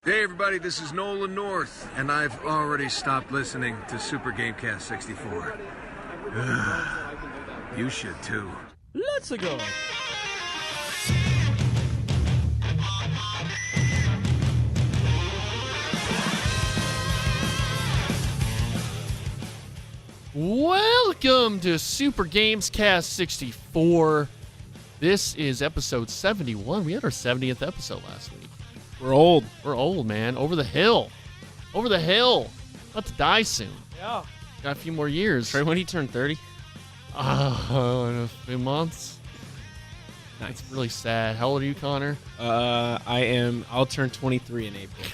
Hey everybody, this is Nolan North, and I've already stopped listening to Super GameCast 64. Ugh, you should too. Let's go. Welcome to Super GamesCast 64. This is episode 71. We had our 70th episode last week. We're old. We're old, man. Over the hill. Over the hill. About to die soon. Yeah. Got a few more years. Trey, when do you turn 30? In a few months. Nice. It's really sad. How old are you, Connor? I'll turn 23 in April.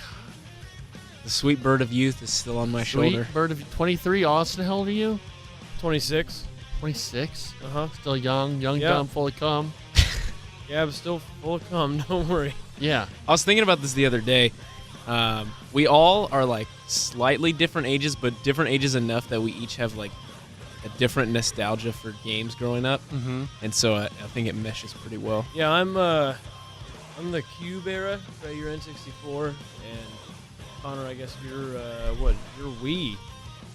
The sweet bird of youth is still on my shoulder. Sweet bird of 23. Austin, how old are you? 26. 26? Uh-huh. Still young, Yeah. dumb, full of cum. Yeah, I'm still full of cum. Don't worry. Yeah. I was thinking about this the other day. We all are like slightly different ages, but different ages enough that we each have like a different nostalgia for games growing up. Mm-hmm. And so I think it meshes pretty well. Yeah, I'm the Cube era. Trey, you're N64, and Connor, I guess you're You're Wii.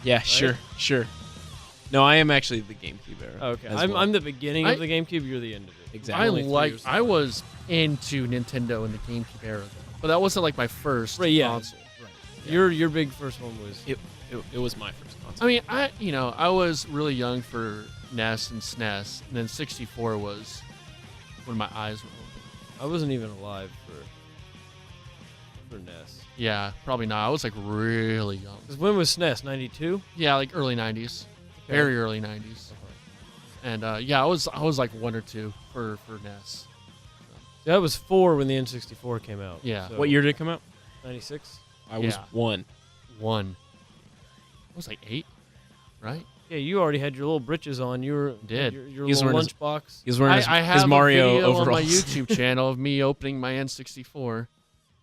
Yeah, sure. No, I am actually the GameCube era. Okay, as I'm well. I'm the beginning of the GameCube. You're the end of it. Exactly. I was into Nintendo in the GameCube era, though. But that wasn't like my first console. Right. Your big first one was. It was my first console. I mean, I was really young for NES and SNES, and then 64 was when my eyes were open. I wasn't even alive for NES. Yeah, probably not. I was like really young. 'Cause when was SNES? 92. Yeah, like early 90s, very early 90s. And I was like 1 or 2 for NES. Yeah, I was 4 when the N64 came out. Yeah. So What year did it come out? 96. I was Yeah. 1. 1. I was like 8, right? Yeah, you already had your little britches on. You were Did. your He was little wearing his- lunchbox. He was wearing I have his Mario a video overalls. on my YouTube channel of me opening my N64.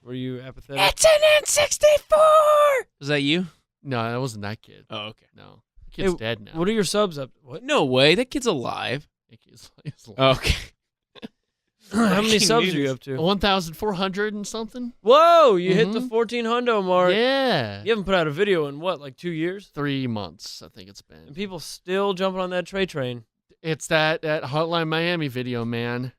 Were you apathetic? It's an N64. Was that you? No, that wasn't that kid. Oh, okay. No, the kid's Hey, dead now. What are your subs up? What? No way. That kid's alive. He's Okay. How many Breaking subs are news. you up to? 1,400 and something. Whoa, you hit the Mhm. 14 hundo mark. Yeah, You haven't put out a video in what, like 2 years? 3 months I think it's And been. people still jumping on that Trey train. It's that Hotline Miami video, man.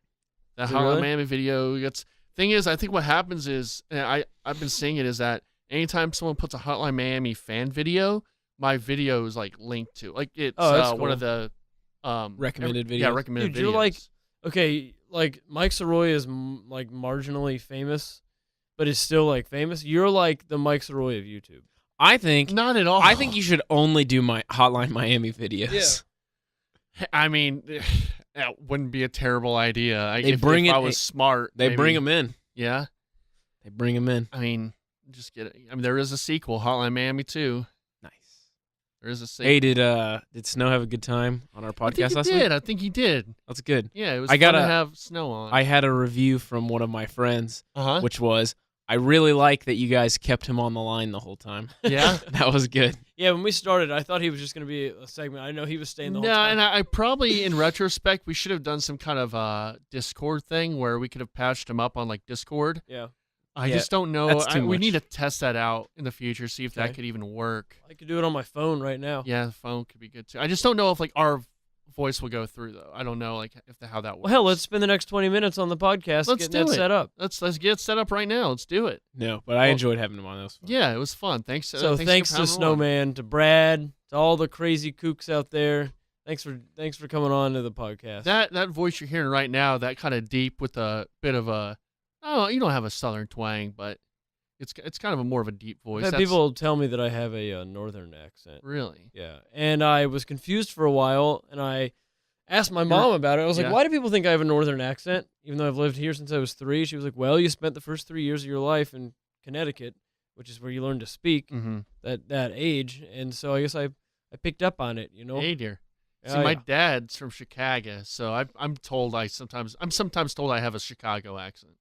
That Is it Hotline really? Miami video. Thing is, I think what happens is, and I've been seeing it, is that anytime someone puts a Hotline Miami fan video, my video is like linked to, like it's Oh, that's one cool. of the Recommended Yeah, videos? recommended Dude, videos. you're like, okay, like Mike Soroy is like marginally famous, but is still like famous. You're like the Mike Soroy of YouTube. I think not at all. I think you should only do my Hotline Miami videos. Yeah. I mean, that wouldn't be a terrible idea. If bring I it- was smart, They maybe. bring them in. Yeah, They bring them in. I mean, just get it. I mean, there is a sequel, Hotline Miami 2. Nice. There is a sequel. Hey, did Snow have a good time on our podcast last week? I think he did. That's good. Yeah, it was I fun to gotta- have Snow on. I had a review from one of my friends, Uh-huh. which was, I really like that you guys kept him on the line the whole time. Yeah. That was good. Yeah, when we started, I thought he was just going to be a segment. I know he was staying the No, whole time. and I probably, in retrospect, we should have done some kind of Discord thing where we could have patched him up on like Discord. Yeah. I Yeah, just don't know. that's too We much. need to test that out in the future, see if that Okay. could even work. I could do it on my phone right now. Yeah, the phone could be good too. I just don't know if like our voice will go through though. I don't know like how that works. Well, hell, let's spend the next 20 minutes on the podcast Let's getting do that it. set up. Let's get it set up right now. Let's do it. No, but I enjoyed having him on. That was fun. Yeah, it was fun. Thanks. So thanks for to having me on. Snowman, to Brad, to all the crazy kooks out there. Thanks for coming on to the podcast. That voice you're hearing right now, that kind of deep with a bit of a, oh, you don't have a southern twang, but it's kind of a more of a deep voice. I've had That's- people tell me that I have a northern accent. really. Yeah, and I was confused for a while, and I asked my mom about it. I was like, Yeah. "Why do people think I have a northern accent?" Even though I've lived here since I was 3. She was like, "Well, you spent the first 3 years of your life in Connecticut, which is where you learn to speak Mm-hmm. that age." And so I guess I picked up on it. You know, Hey dear. Yeah, See, my yeah. dad's from Chicago, so I'm sometimes told I have a Chicago accent.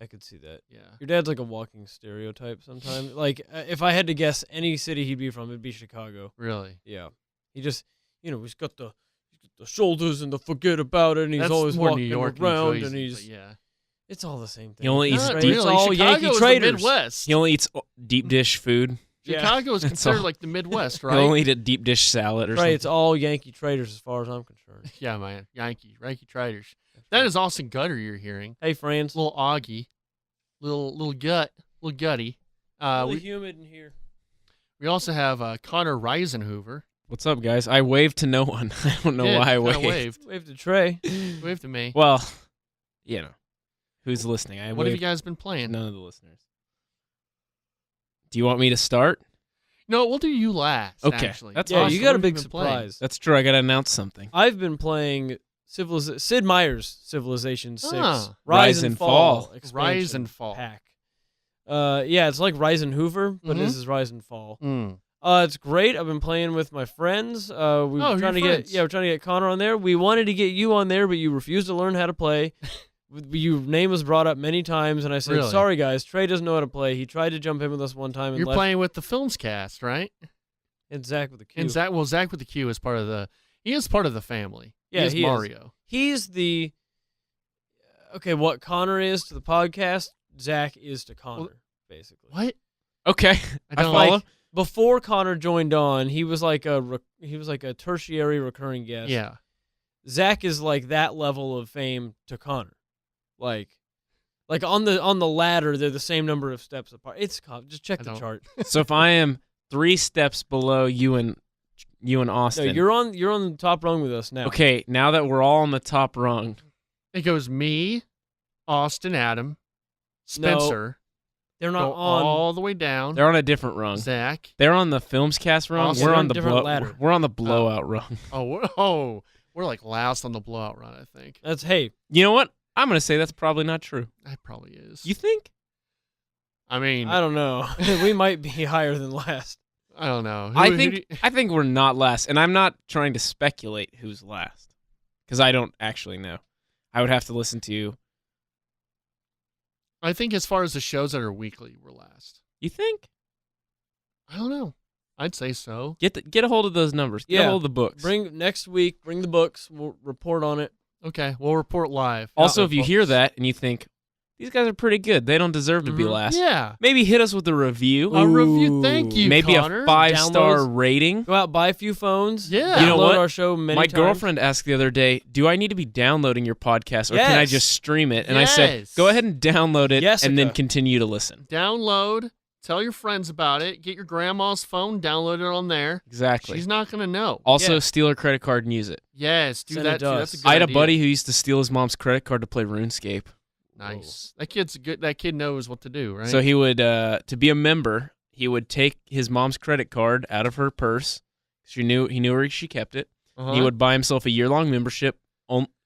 I could see that. Yeah. Your dad's like a walking stereotype sometimes. Like, if I had to guess any city he'd be from, it'd be Chicago. Really. Yeah. He just, he's got the shoulders and the forget about it, and he's That's always more walking New York, around, New Jersey, and he's but yeah. It's all the same thing. He only eats Not deep. really. It's all Chicago Yankee is traders. the Midwest. He only eats deep dish food. Yeah. Chicago is That's considered all. like the Midwest, He'll right? only eat a deep dish salad or Right, something. it's all Yankee traders as far as I'm concerned. Yeah, man. Yankee Traders. That is Austin Guttery you're hearing. Hey, friends. Little Augie. Little Gutty. Really humid in here. We also have Connor Risenhoover. What's up, guys? I waved to no one. I don't know Yeah, why I kinda waved. Wave to Trey. Wave to me. Well, you know, who's listening? I What have you waved guys been playing? none of the listeners. Do you want me to start? No, we'll do you last. Okay, actually. that's Yeah, awesome. you got a What have big been playing? surprise. That's true. I got to announce something. I've been playing Sid Meier's Civilization 6 Ah. Rise and Fall. Rise expansion and Fall. pack. Yeah, it's like Risenhoover, but Mhm. this is Rise and Fall. Mm. It's great. I've been playing with my friends. We're your trying to friends. we're trying to get Connor on there. We wanted to get you on there, but you refused to learn how to play. Your name was brought up many times, and I said, Really? "Sorry, guys. Trey doesn't know how to play. He tried to jump in with us one time and You're left." playing with the Films Cast, right? And Zach with the Q. And Zach with the Q is part of the. He is part of the family. Yeah, he is he is. Mario. He's the what Connor is to the podcast. Zach is to Connor, basically. What? Okay, I I don't follow. like- Before Connor joined on, he was like a tertiary recurring guest. Yeah. Zach is like that level of fame to Connor, like on the ladder, they're the same number of steps apart. Just check I the don't- chart. So if I am 3 steps below you and No, Austin, you're on the top rung with us now. okay. Now that we're all on the top rung, It goes me, Austin, Adam, Spencer. they're Go not on. all the way down. they're on a different rung. Zach. They're on the Films Cast rung. Austin, We're they're on on the different ladder. We're on the blowout rung. We're like last on the blowout run. I think. That's hey. You know what? I'm gonna say that's probably not true. That probably is. You think? I mean, I don't know. We might be higher than last. I don't know. I Who think do you- I think we're not last, and I'm not trying to speculate who's last because I don't actually know. I would have to listen to. I think as far as the shows that are weekly, we're last. You think? I don't know. I'd say so. Get a hold of those numbers. Get a Yeah. hold of the books. Bring next week. Bring the books. We'll report on it. Okay, we'll report live. Also, Yeah, if you hear that and you think these guys are pretty good, they don't deserve to be Mhm. last. yeah, Maybe hit us with a review. a review. Thank you, Maybe Connor. a 5-star Downloads. rating. Go out, buy a few phones. Yeah. You know download what? our show many My times. girlfriend asked the other day, "Do I need to be downloading your podcast, or can I Yes. just stream it?" And I said, Yes. "Go ahead and download it, and then Jessica. continue to listen." Download. Tell your friends about it. Get your grandma's phone. Download it on there. Exactly. She's not gonna know. Also, Yeah. steal her credit card and use it. Yes, do Send that it too. to That's a us. good I had a idea. buddy who used to steal his mom's credit card to play RuneScape. Nice. That kid's good. That kid knows what to do, right? So he would, to be a member, he would take his mom's credit card out of her purse. He knew where she kept it. Uh-huh. He would buy himself a year-long membership,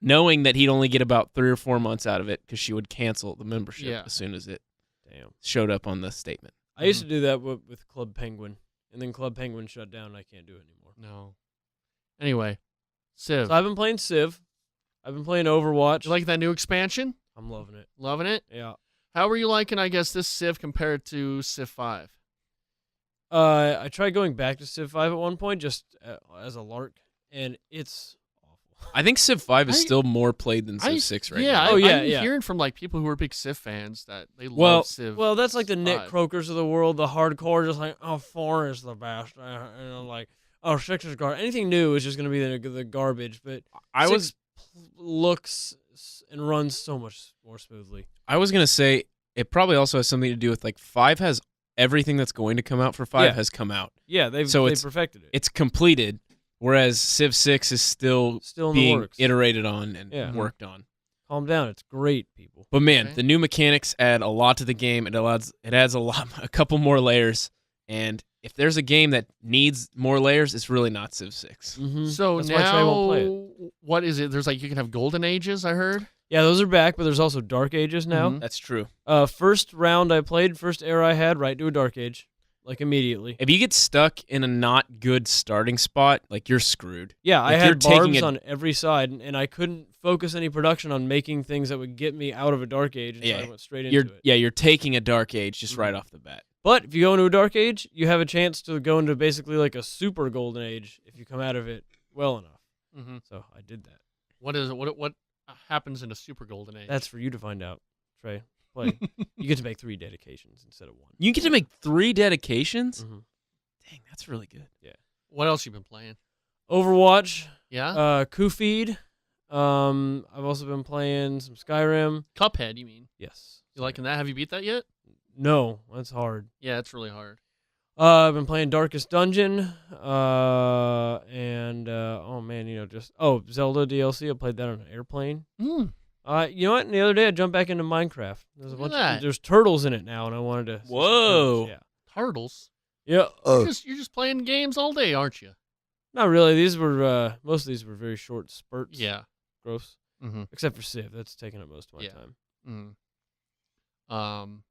knowing that he'd only get about 3 or 4 months out of it because she would cancel the membership Yeah. as soon as it Damn. showed up on the statement. I used to do that with Club Penguin, and then Club Penguin shut down. And I can't do it anymore. No. Anyway, Civ. So I've been playing Civ. I've been playing Overwatch. You like that new expansion? I'm loving it. Loving it? Yeah. How were you liking, I guess, this Civ compared to Civ 5? I tried going back to Civ 5 at one point just as a lark, and it's awful. I think Civ 5 is I- still more played than Civ 6 right yeah, now. Oh, yeah, I'm yeah. hearing from like people who are big Civ fans that they Well- love Civ. Well, that's like the Nick 5. Crokers of the world, the hardcore, just like, oh, 4 is the best. And I'm like, oh, 6 is garbage. Anything new is just going to be the garbage, but I 6 was looks and runs so much more smoothly. gonna say it probably also has something to do with like 5 has everything that's going to come out for 5 Yeah. has come out. Yeah, they've it's- perfected it. It's completed, whereas Civ 6 is still Still in the being works. iterated on and Yeah. worked on. Calm down. It's great, people. But man, Okay. the new mechanics add a lot to the game. It adds a couple more layers. And if there's a game that needs more layers, it's really not Civ 6. Mm-hmm. So That's why Trey won't play it. now, what is it? There's like you can have golden ages. I heard. Yeah, those are back, but there's also Dark Ages now. Mhm. That's true. First round I played, first era I had, right to a Dark Age, like immediately. If you get stuck in a not good starting spot, like you're screwed. Yeah, I Like, had you're taking barbs a- on every side, and I couldn't focus any production on making things that would get me out of a Dark Age, and so Yeah, I went straight You're into it. you're taking a dark age just right off the bat. But if you go into a Dark Age, you have a chance to go into basically like a super Golden Age if you come out of it well enough. Mm-hmm. So I did that. What is it? What happens in a super golden age? That's for you to find out. Trey. Play. You get to make 3 dedications instead of 1. You get to make 3 dedications? Mhm. Dang, that's really good. What else you been playing? Overwatch. Yeah. Kufeed. I've also been playing some Skyrim. Cuphead, you mean? Yes. You liking that? Have you beat that yet? No, that's hard. Yeah, it's really hard. I've been playing Darkest Dungeon, and Zelda DLC. I played that on an airplane. Mm. You know what? The other day I jumped back into Minecraft. There's a Look at bunch that. of there's turtles in it now, and I wanted to. see some Whoa. turtles. Yeah. Turtles. Yeah. You're just playing games all day, aren't you? Not really. These were most of these were very short spurts. Yeah. Gross. Mm-hmm. Except for Civ. That's taking up most of my Yeah. time. Mm.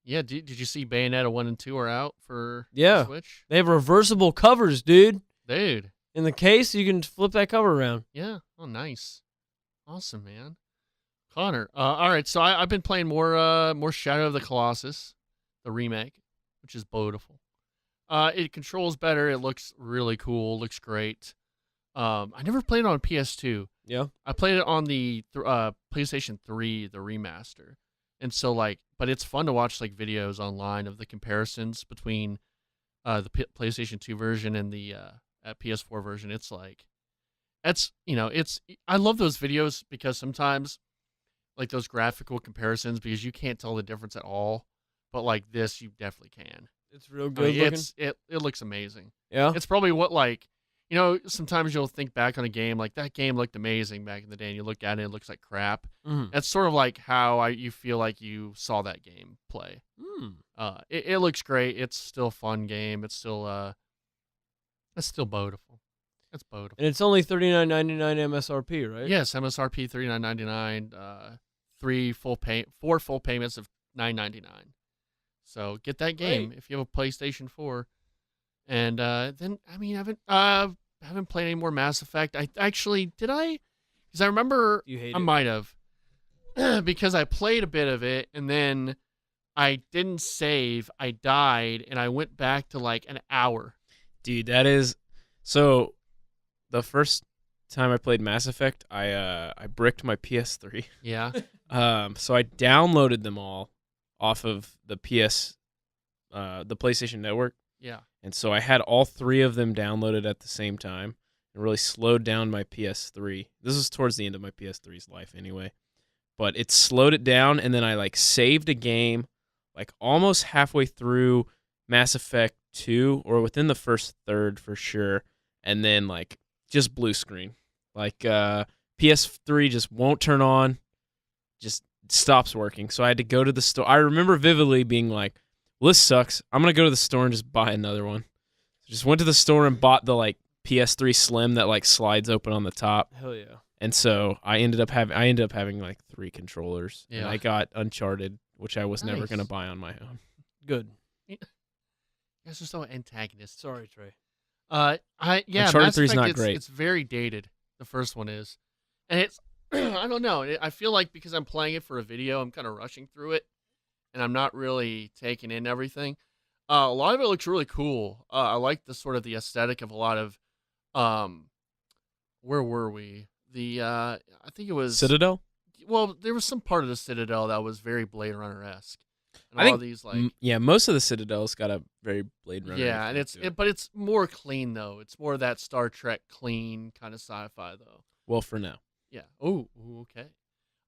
Yeah. Did you see Bayonetta 1 and 2 are out for Yeah. Switch? They have reversible covers, dude. Dude. In the case, you can flip that cover around. Yeah. Oh, nice. Awesome, man. Connor. All right. So I've been playing more Shadow of the Colossus, the remake, which is beautiful. It controls better. It looks really cool. Looks great. I never played it on PS2. Yeah. I played it on the PlayStation 3, the remaster. And so but it's fun to watch videos online of the comparisons between the PlayStation 2 version and the PS4 version. It's I love those videos because sometimes those graphical comparisons, because you can't tell the difference at all. But this, you definitely can. It's real I good mean, looking. it looks amazing. Yeah. It's probably what sometimes you'll think back on a game that game looked amazing back in the day, and you look at it, it looks like crap. Mhm. That's sort of how you feel like you saw that game play. It looks great. It's still a fun game. It's still beautiful. It's beautiful. And it's only $39.99 MSRP, right? Yes, MSRP $39.99. 4 full payments of $9.99. So get that game if you have a PlayStation 4. And then I haven't played any more Mass Effect. I actually did I? Because I remember You hate I it? might have because I played a bit of it and then I didn't save. I died and I went back to an hour. Dude, that is so. The first time I played Mass Effect, I bricked my PS3. Yeah. So I downloaded them all off of the the PlayStation Network, Yeah. and so I had all 3 of them downloaded at the same time. It really slowed down my PS3. This was towards the end of my PS3's life, anyway. But it slowed it down, and then I saved a game, almost halfway through Mass Effect 2, or within the first third for sure, and then just blue screen. PS3 just won't turn on, just stops working. So I had to go to the store. I remember vividly being like, well, this sucks. I'm going to go to the store and just buy another one. So just went to the store and bought the PS3 Slim that slides open on the top. Hell yeah. And so I ended up having 3 controllers. Yeah. And I got Uncharted, which I was never Nice. going to buy on my own. Good. That's just so antagonist. Sorry, Trey. Uncharted Mass 3 is Effect, not it's, great. It's very dated. The first one is, and it's I don't know. I feel like because I'm playing it for a video, I'm kind of rushing through it, and I'm not really taking in everything. A lot of it looks really cool. I like the sort of the aesthetic of a lot of, where were we? I think it was Citadel? Well, there was some part of the Citadel that was very Blade Runner-esque. And I all think these yeah, most of the Citadel's got a very Blade Runner. yeah, and feel to it. but it's more clean though. It's more that Star Trek clean kind of sci-fi though. Well, for now. Yeah. Oh, okay.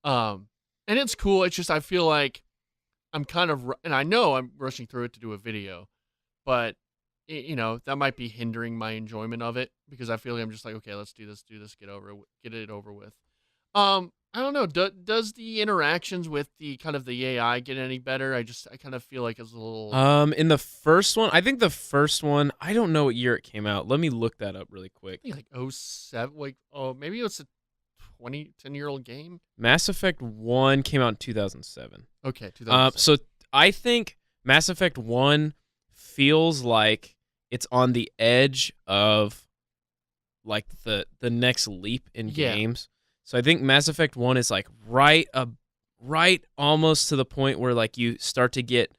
And it's cool. It's just I feel like I'm kind of, and I know I'm rushing through it to do a video, but that might be hindering my enjoyment of it because I feel like I'm just okay, let's do this, get it over with. I don't know. Does the interactions with the kind of the AI get any better? I kind of feel like it's a little. In the first one, I think the first one, I don't know what year it came out. Let me look that up really quick. I think 07, maybe it's a 10-year-old game. Mass Effect 1 came out in 2007. Okay, 2007. So I think Mass Effect 1 feels like it's on the edge of the next leap in games. So I think Mass Effect 1 is right almost to the point where you start to get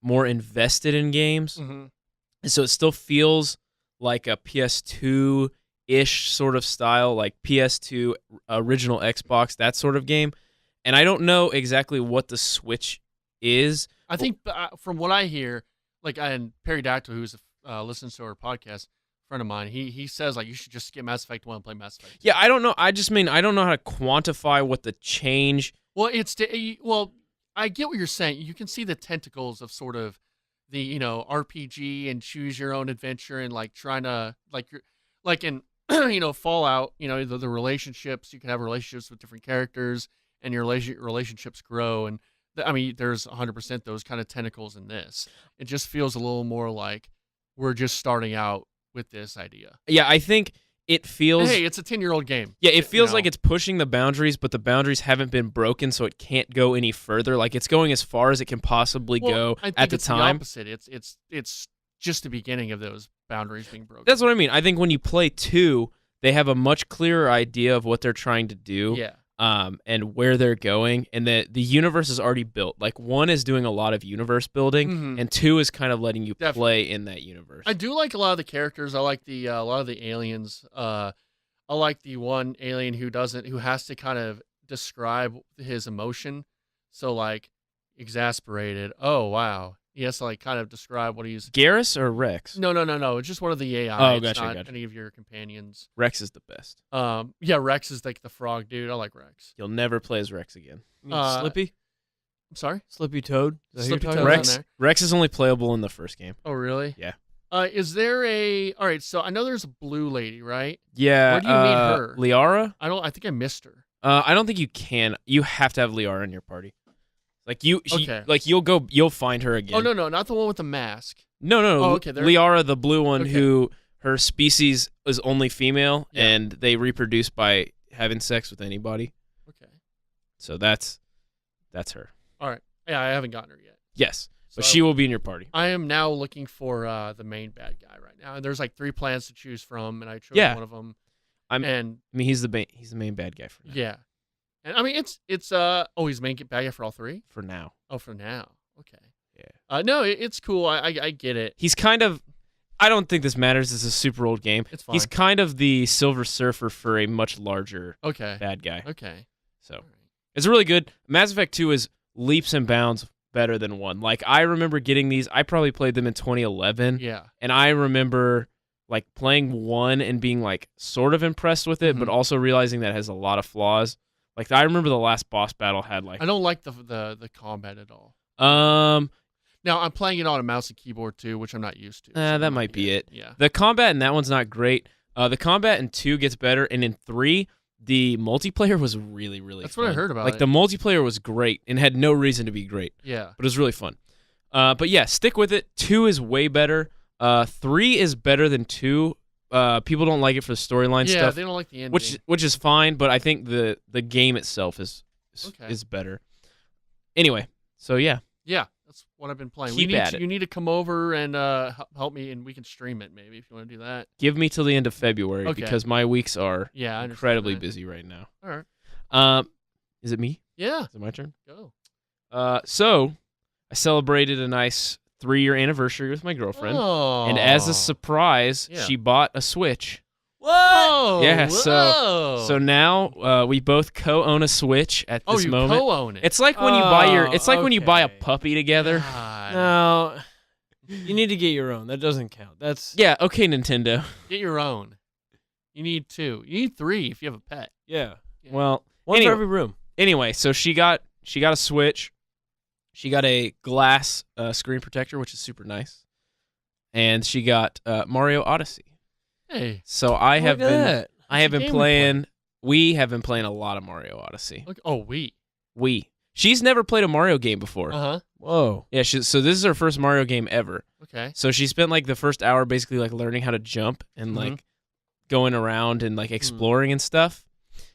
more invested in games. Mm-hmm. And so it still feels like a PS2-ish sort of style, like PS2 original Xbox, that sort of game. And I don't know exactly what the Switch is. I think from what I hear, like, and Perry Dactyl, who's listens to our podcast, friend of mine, he says like you should just skip Mass Effect 1 and play Mass Effect 2. Yeah, I don't know. I just mean I don't know how to quantify what the change. Well, I get what you're saying. You can see the tentacles of sort of the RPG and choose your own adventure and like trying to like in Fallout. The relationships, you can have relationships with different characters and your relationships grow. And there's 100% those kind of tentacles in this. It just feels a little more like we're just starting out with this idea. Yeah, I think it feels. Hey, it's a 10-year-old game. Yeah, it feels like it's pushing the boundaries, but the boundaries haven't been broken, so it can't go any further. Like it's going as far as it can possibly go I think at the it's time. The opposite. It's just the beginning of those boundaries being broken. That's what I mean. I think when you play 2, they have a much clearer idea of what they're trying to do. Yeah. And where they're going, and the universe is already built. Like 1 is doing a lot of universe building, and 2 is kind of letting you play in that universe. I do like a lot of the characters. I like a lot of the aliens. I like the one alien who has to kind of describe his emotion. So like exasperated. Oh wow. He has to like kind of describe what he's. Garrus or Rex? No. It's just one of the AI. Oh, it's gotcha. not any of your companions. Rex is the best. Yeah, Rex is like the frog dude. I like Rex. You'll never play as Rex again. You mean Slippy? I'm sorry? Slippy Toad? Slippy Toad. Rex. Rex is only playable in the first game. Oh, really? Yeah. Is there all right, so I know there's a blue lady, right? Yeah. Where do you meet her? Liara? I think I missed her. I don't think you can. You have to have Liara in your party. Like Okay. like you'll find her again. Oh no, not the one with the mask. No. Oh, okay. Liara, the blue one, Okay. who her species is only female, Yeah. and they reproduce by having sex with anybody. Okay. So that's her. All right. Yeah, I haven't gotten her yet. Yes, but So she will be in your party. I am now looking for the main bad guy right now, and there's like 3 plans to choose from, and I chose one of them. I mean, he's the main bad guy for now. Yeah, and I mean it's he's the main bad guy for all 3. For now. Oh, for now. Okay. Yeah. No, it's cool. I get it. He's kind of. I don't think this matters. It's a super old game. It's fine. He's kind of the Silver Surfer for a much larger Okay. bad guy. Okay. So All right. it's really good. Mass Effect 2 is leaps and bounds better than 1. Like I remember getting these. I probably played them in 2011. Yeah. And I remember like playing 1 and being like sort of impressed with it, but also realizing that it has a lot of flaws. Like I remember the last boss battle had like I don't like the combat at all. Now I'm playing it on a mouse and keyboard too, which I'm not used to. So that might be it. Yeah. The combat in that one's not great. The combat in 2 gets better, and in 3, the multiplayer was really, really That's fun. what I heard about Like it. the multiplayer was great and had no reason to be great, Yeah. but it was really fun. But yeah, stick with it. 2 is way better. 3 is better than 2. People don't like it for the storyline Yeah, stuff, they don't like the ending. which is fine, but I think the game itself is better. Anyway, so yeah. Yeah, that's what I've been playing. Keep at it. You need to come over and help me, and we can stream it maybe if you want to do that. Give me till the end of February Okay. because my weeks are Yeah, I understand incredibly that. busy right now. All right. Is it me? Yeah. Is it my turn? Go. So I celebrated a nice 3-year anniversary with my girlfriend, Oh. and as a surprise, Yeah. she bought a Switch. Whoa. Yeah, Whoa. So now we both co-own a Switch at this you moment. co-own it. It's like when you buy your. Oh, It's like when you buy a okay. puppy together. God. No, you need to get your own. That doesn't count. That's Yeah. Okay, Nintendo. Get your own. You need 2. You need 3 if you have a pet. yeah. Yeah. Well, One anyway, for every room. Anyway, so she got a Switch. She got a glass screen protector, which is super nice, and she got Mario Odyssey. Hey. So I have Look at been. that. I have What's the been game we playing. We have been playing a lot of Mario Odyssey. Look. Oh, we. She's never played a Mario game before. Uh-huh. Whoa. Yeah, so this is her first Mario game ever. Okay. So she spent like the first hour basically like learning how to jump and like going around and like exploring and stuff.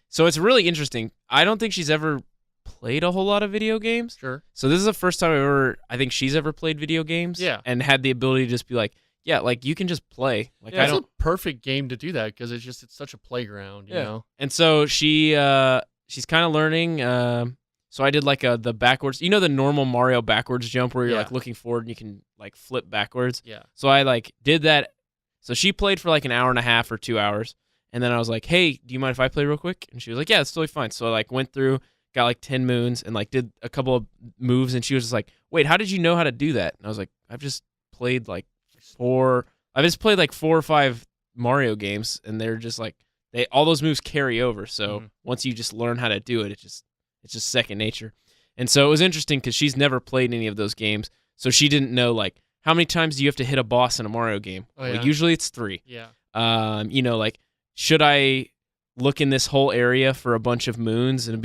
So it's really interesting. I don't think she's ever played a whole lot of video games. Sure. So this is the first time I think she's ever played video games. Yeah. And had the ability to just be like, yeah, like you can just play. Like Yeah, I it's don't. a perfect game to do that because it's such a playground, you Yeah. know? And so she's kind of learning. So I did like the backwards, the normal Mario backwards jump where you're Yeah. like looking forward and you can like flip backwards. Yeah. So I like did that. So she played for like an hour and a half or 2 hours. And then I was like, hey, do you mind if I play real quick? And she was like, yeah, it's totally fine. So I like went through, got like 10 moons and like did a couple of moves, and she was just like, "Wait, how did you know how to do that?" And I was like, I've just played like 4 or 5 Mario games, and they're just like all those moves carry over. So once you just learn how to do it, it's just second nature. And so it was interesting because she's never played any of those games, so she didn't know like how many times do you have to hit a boss in a Mario game. Well, usually it's 3. Yeah. Like, should I look in this whole area for a bunch of moons? And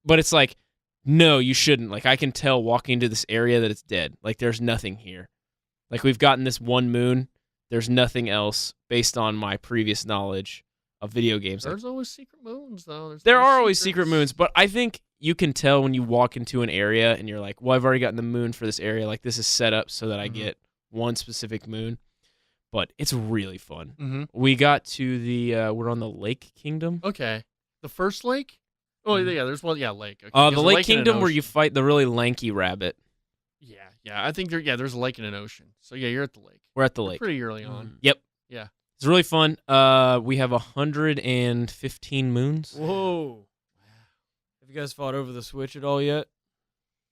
but it's like, no, you shouldn't. Like, I can tell walking into this area that it's dead. Like, there's nothing here. Like, we've gotten this one moon. There's nothing else based on my previous knowledge of video games. There's always secret moons, though. There are always secret moons, but I think you can tell when you walk into an area and you're like, well, I've already gotten the moon for this area. Like, this is set up so that I get one specific moon. But it's really fun. Mm-hmm. We got to we're on the Lake Kingdom. Okay. The first lake? Oh, yeah, there's one. Yeah, lake. Okay. The Lake Kingdom where you fight the really lanky rabbit. Yeah. I think there's a lake and an ocean. So, yeah, you're at the lake. We're at the lake. Pretty early on. Yep. Yeah. It's really fun. We have 115 moons. Whoa. Have you guys fought over the Switch at all yet?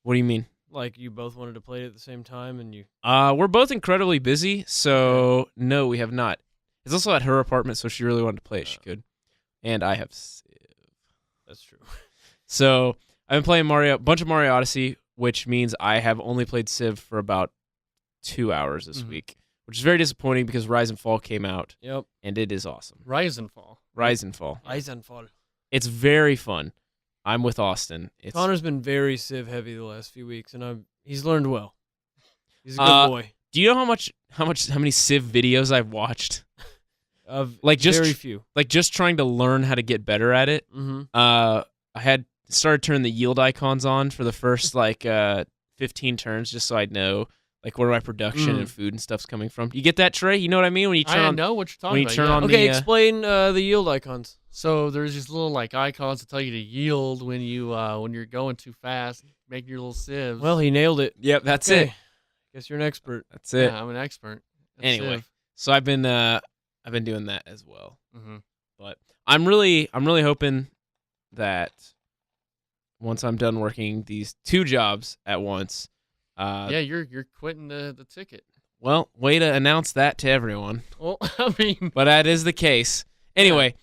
What do you mean? Like, you both wanted to play it at the same time, and you... We're both incredibly busy, so no, we have not. It's also at her apartment, so if she really wanted to play it, she could. And I have Civ. That's true. So I've been playing a bunch of Mario Odyssey, which means I have only played Civ for about 2 hours this week, which is very disappointing because Rise and Fall came out. Yep. And it is awesome. Rise and Fall. It's very fun. I'm with Austin. Connor's been very Civ heavy the last few weeks, and he's learned well. He's a good boy. Do you know how many Civ videos I've watched? Very few. Like just trying to learn how to get better at it. Mm-hmm. I had started turning the yield icons on for the first 15 turns just so I'd know like where my production and food and stuff's coming from. You get that, Trey? You know what I mean when you turn I on? know what you're talking about. Turn on okay, explain the yield icons. So there's these little icons that tell you to yield when you're going too fast, making your little civs. Well, he nailed it. Yep, that's Okay. it. Guess you're an expert. That's it. Yeah, I'm an expert. at Anyway, Civ. so I've been doing that as well. Mm-hmm. But I'm really hoping that once I'm done working these 2 jobs at once. You're quitting the ticket. Well, way to announce that to everyone. Well, I mean, But that is the case. Anyway,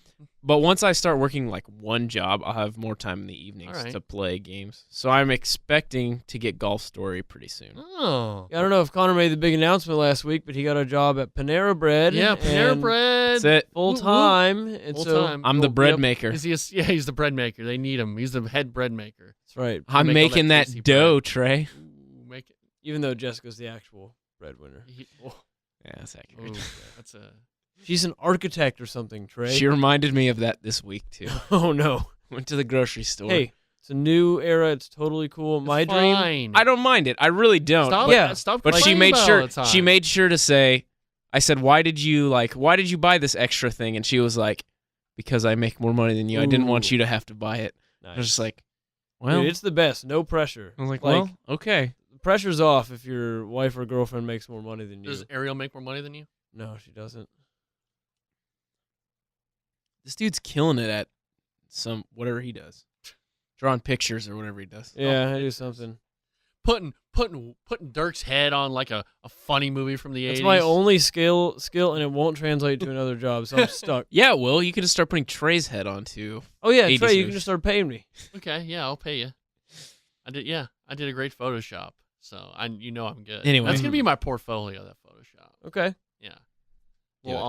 but once I start working like one job, I'll have more time in the evenings to play games. So I'm expecting to get Golf Story pretty soon. oh, I don't know if Connor made the big announcement last week, but he got a job at Panera Bread. yeah, Panera and Bread. That's it. full time. And Full so time. I'm the bread Yep. maker. He's the bread maker. They need him. He's the head bread maker. that's right. I'm make all making that that tasty dough, bread. Trey. Ooh, make it. Even though Jessica's the actual breadwinner. Yeah, that's accurate. That's a. She's an architect or something, Trey. She reminded me of that this week too. Oh no. Went to the grocery store. Hey, it's a new era. It's totally cool. My dream. Fine. I don't mind it. I really don't. Stop. Yeah. Stop. But she complaining made about it sure all the time. she made sure to say, I said, why did you buy this extra thing? And she was like, because I make more money than you. I didn't want Ooh. you to have to buy it. I was just like, well, Dude, it's the best. No pressure. I was like, well, okay. The pressure's off if your wife or girlfriend makes more money than you. Does Ariel make more money than you? No, she doesn't. This dude's killing it at whatever he does. Drawing pictures or whatever he does. Yeah, I do something. Putting Dirk's head on like a funny movie from the 80s. It's my only skill, and it won't translate to another job, so I'm stuck. Yeah, well, you could just start putting Trey's head on too. Oh yeah, 80s Trey, you movies. can just start paying me. Okay, yeah, I'll pay you. I did a great Photoshop, so I'm good. Anyway. That's gonna be my portfolio. That Photoshop. Okay. Yeah. Do Well, it.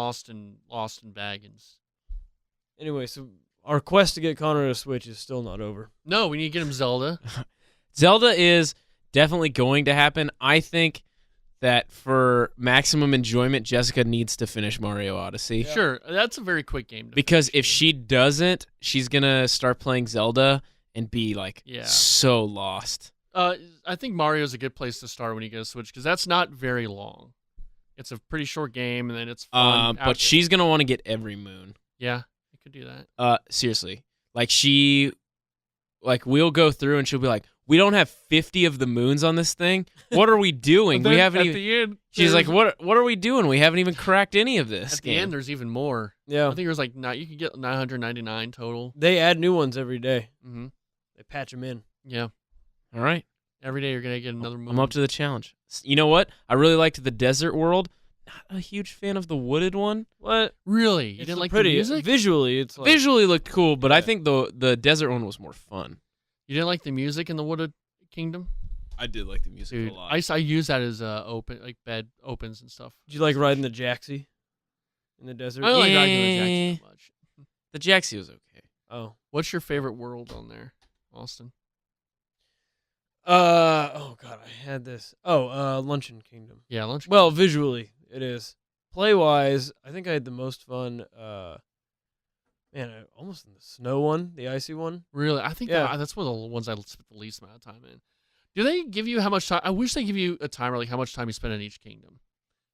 Austin Baggins. Anyway, so our quest to get Connor a Switch is still not over. No, we need to get him Zelda. Zelda is definitely going to happen. I think that for maximum enjoyment, Jessica needs to finish Mario Odyssey. Yeah. Sure, that's a very quick game. Because if she doesn't, she's going to start playing Zelda and be like so lost. I think Mario's a good place to start when you get a Switch because that's not very long. It's a pretty short game, and then it's fun. But she's going to want to get every moon. Yeah, you could do that. Seriously. We'll go through and she'll be like, we don't have 50 of the moons on this thing. What are we doing? Then We haven't at even. the end, She's like, there's- what are we doing? We haven't even cracked any of this At the game. end, there's even more. Yeah. I think there's you could get 999 total. They add new ones every day. Mm-hmm. They patch them in. Yeah. All right. Every day you're gonna get another moon. I'm up to the challenge. You know what? I really liked the desert world. Not a huge fan of the wooded one. What? Really? You It's didn't like pretty the music? visually. It's like, Visually looked cool, but I Yeah. think the desert one was more fun. You didn't like the music in the Wooded Kingdom? I did like the music Dude, a lot. I use that as open like bed opens and stuff. Did you like riding the Jaxie in the desert? I don't like riding Yeah. the Jackson much. The Jaxie was okay. Oh. What's your favorite world on there, Austin? Oh god, I had this. Luncheon Kingdom. Yeah, lunch. Well, visually it is. Play wise, I think I had the most fun. Almost in the snow one, the icy one. Really, I think Yeah. that's one of the ones I spent the least amount of time in. Do they give you how much time? I wish they give you a timer, like how much time you spend in each kingdom,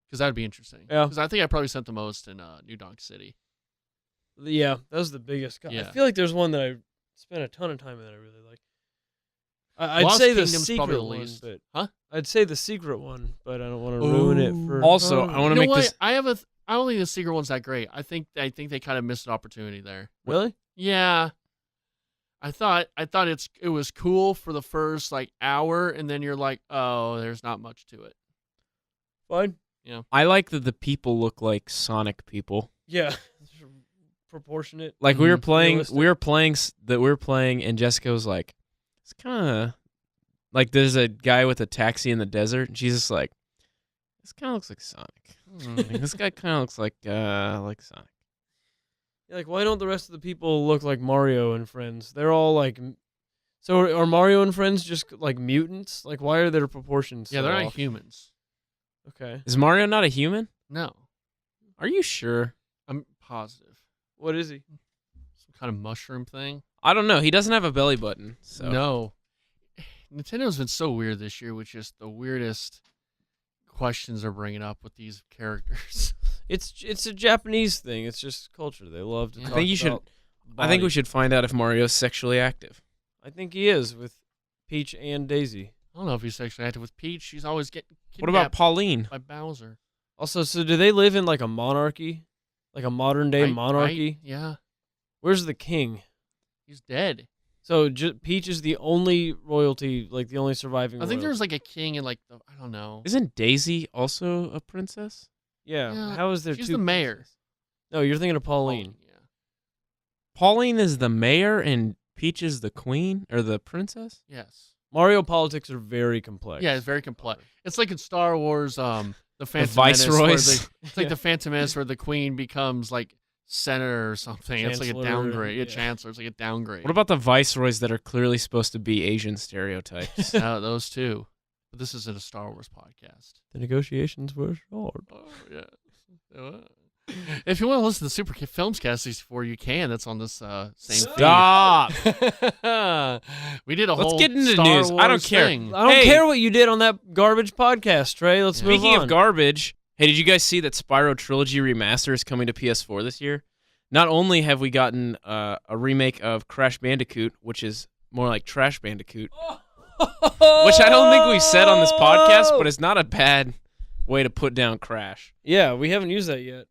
because that would be interesting. Yeah. Because I think I probably spent the most in New Donk City. Yeah, that was the biggest. God, I Yeah. feel like there's one that I spent a ton of time in that I really like. I'd Lost say the Kingdom's probably secret the one, least. but Huh? I'd say the secret one, but I don't want to ruin it for. Also, I want to You know make what? this. I don't think the secret one's that great. I think they kind of missed an opportunity there. Really? Yeah. I thought it was cool for the first like hour, and then you're like, oh, there's not much to it. Fine. I like that the people look like Sonic people. Yeah. Proportionate. Like we were Realistic. playing, and Jessica was like, "It's kind of like there's a guy with a taxi in the desert." And she's just like, "This kind of looks like Sonic. Like, this guy kind of looks like Sonic." Yeah, like, why don't the rest of the people look like Mario and friends? They're all like. So are Mario and friends just like mutants? Like, why are their proportions? Yeah, so they're not off? humans. Okay. Is Mario not a human? No, Are you sure? I'm positive. What is he? Some kind of mushroom thing. I don't know. He doesn't have a belly button. So No. Nintendo's been so weird this year with just the weirdest questions they're bringing up with these characters. It's a Japanese thing. It's just culture. They love to. Yeah. I Talk think you should- about I think we body. should find out if Mario's sexually active. I think he is with Peach and Daisy. I don't know if he's sexually active with Peach. She's always getting What about Pauline? by Bowser? Also, so do they live in like a monarchy, like a modern day Right, monarchy? right? Yeah, Where's the king? he's dead. So Peach is the only royalty, like the only surviving. I think royalty. there's like a king and like I don't know. Isn't Daisy also a princess? Yeah. Yeah, How is there she's two the mayor. princesses? No, you're thinking of Pauline. Yeah. Pauline is the mayor and Peach is the queen or the princess? Yes. Mario politics are very complex. Yeah, it's very complex. It's like in Star Wars, the Phantom Menace, viceroys. where it's like the Phantom Menace where the queen becomes like senator or something. It's like a Chancellor, downgrade. Yeah, yeah. chancellor. It's like a downgrade. What about the viceroys that are clearly supposed to be Asian stereotypes? Those two? But this isn't a Star Wars podcast. The negotiations were short. Oh yeah. If you want to listen to the Super Films Cast 64, you can. That's on this same Stop. feed. We did a Let's whole get into Star news. I don't Wars care. thing. I don't Hey. care what you did on that garbage podcast, Trey. Let's move Speaking on. of garbage, hey, did you guys see that Spyro Trilogy Remaster is coming to PS4 this year? Not only have we gotten a remake of Crash Bandicoot, which is more like Trash Bandicoot, which I don't think we've said on this podcast, but it's not a bad way to put down Crash. Yeah, we haven't used that yet.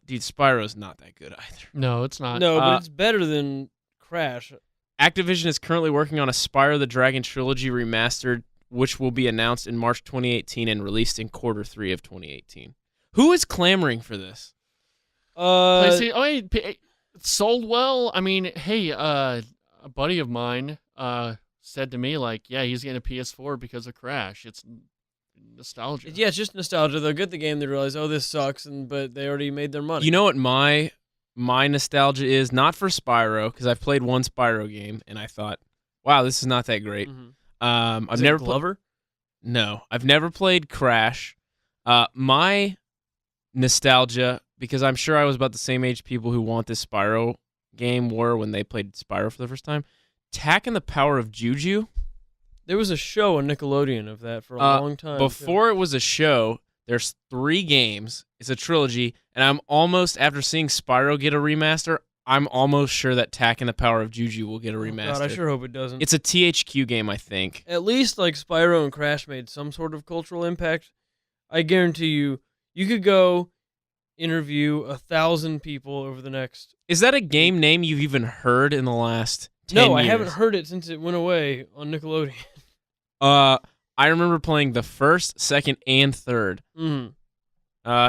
Dude, Spyro's not that good either. No, it's not. No, but uh, it's better than Crash. Activision is currently working on a Spyro the Dragon Trilogy Remastered, which will be announced in March 2018 and released in Q3 of 2018. Who is clamoring for this? PlayStation, it sold well. I mean, hey, a buddy of mine said to me, like, yeah, he's getting a PS4 because of Crash. It's nostalgia. Yeah, it's just nostalgia. They'll get the game, they realize, oh, this sucks, but they already made their money. You know what my nostalgia is? Not for Spyro, because I've played one Spyro game, and I thought, wow, this is not that great. Mhm. I've Is it never Glover. No, I've never played Crash. My nostalgia, because I'm sure I was about the same age people who want this Spyro game were when they played Spyro for the first time. Tak and the Power of Juju. There was a show on Nickelodeon of that for a long time. too. Before it was a show, there's 3 games. It's a trilogy, and I'm almost, after seeing Spyro get a remaster, I'm almost sure that Tak and the Power of Juju will get a Oh, remaster. God, I sure hope it doesn't. It's a THQ game, I think. At least like Spyro and Crash made some sort of cultural impact. I guarantee you could go interview 1,000 people over the next. Is that a game name you've even heard in the last 10 No, I years. haven't heard it since it went away on Nickelodeon. I remember playing the first, second, and third. Mm.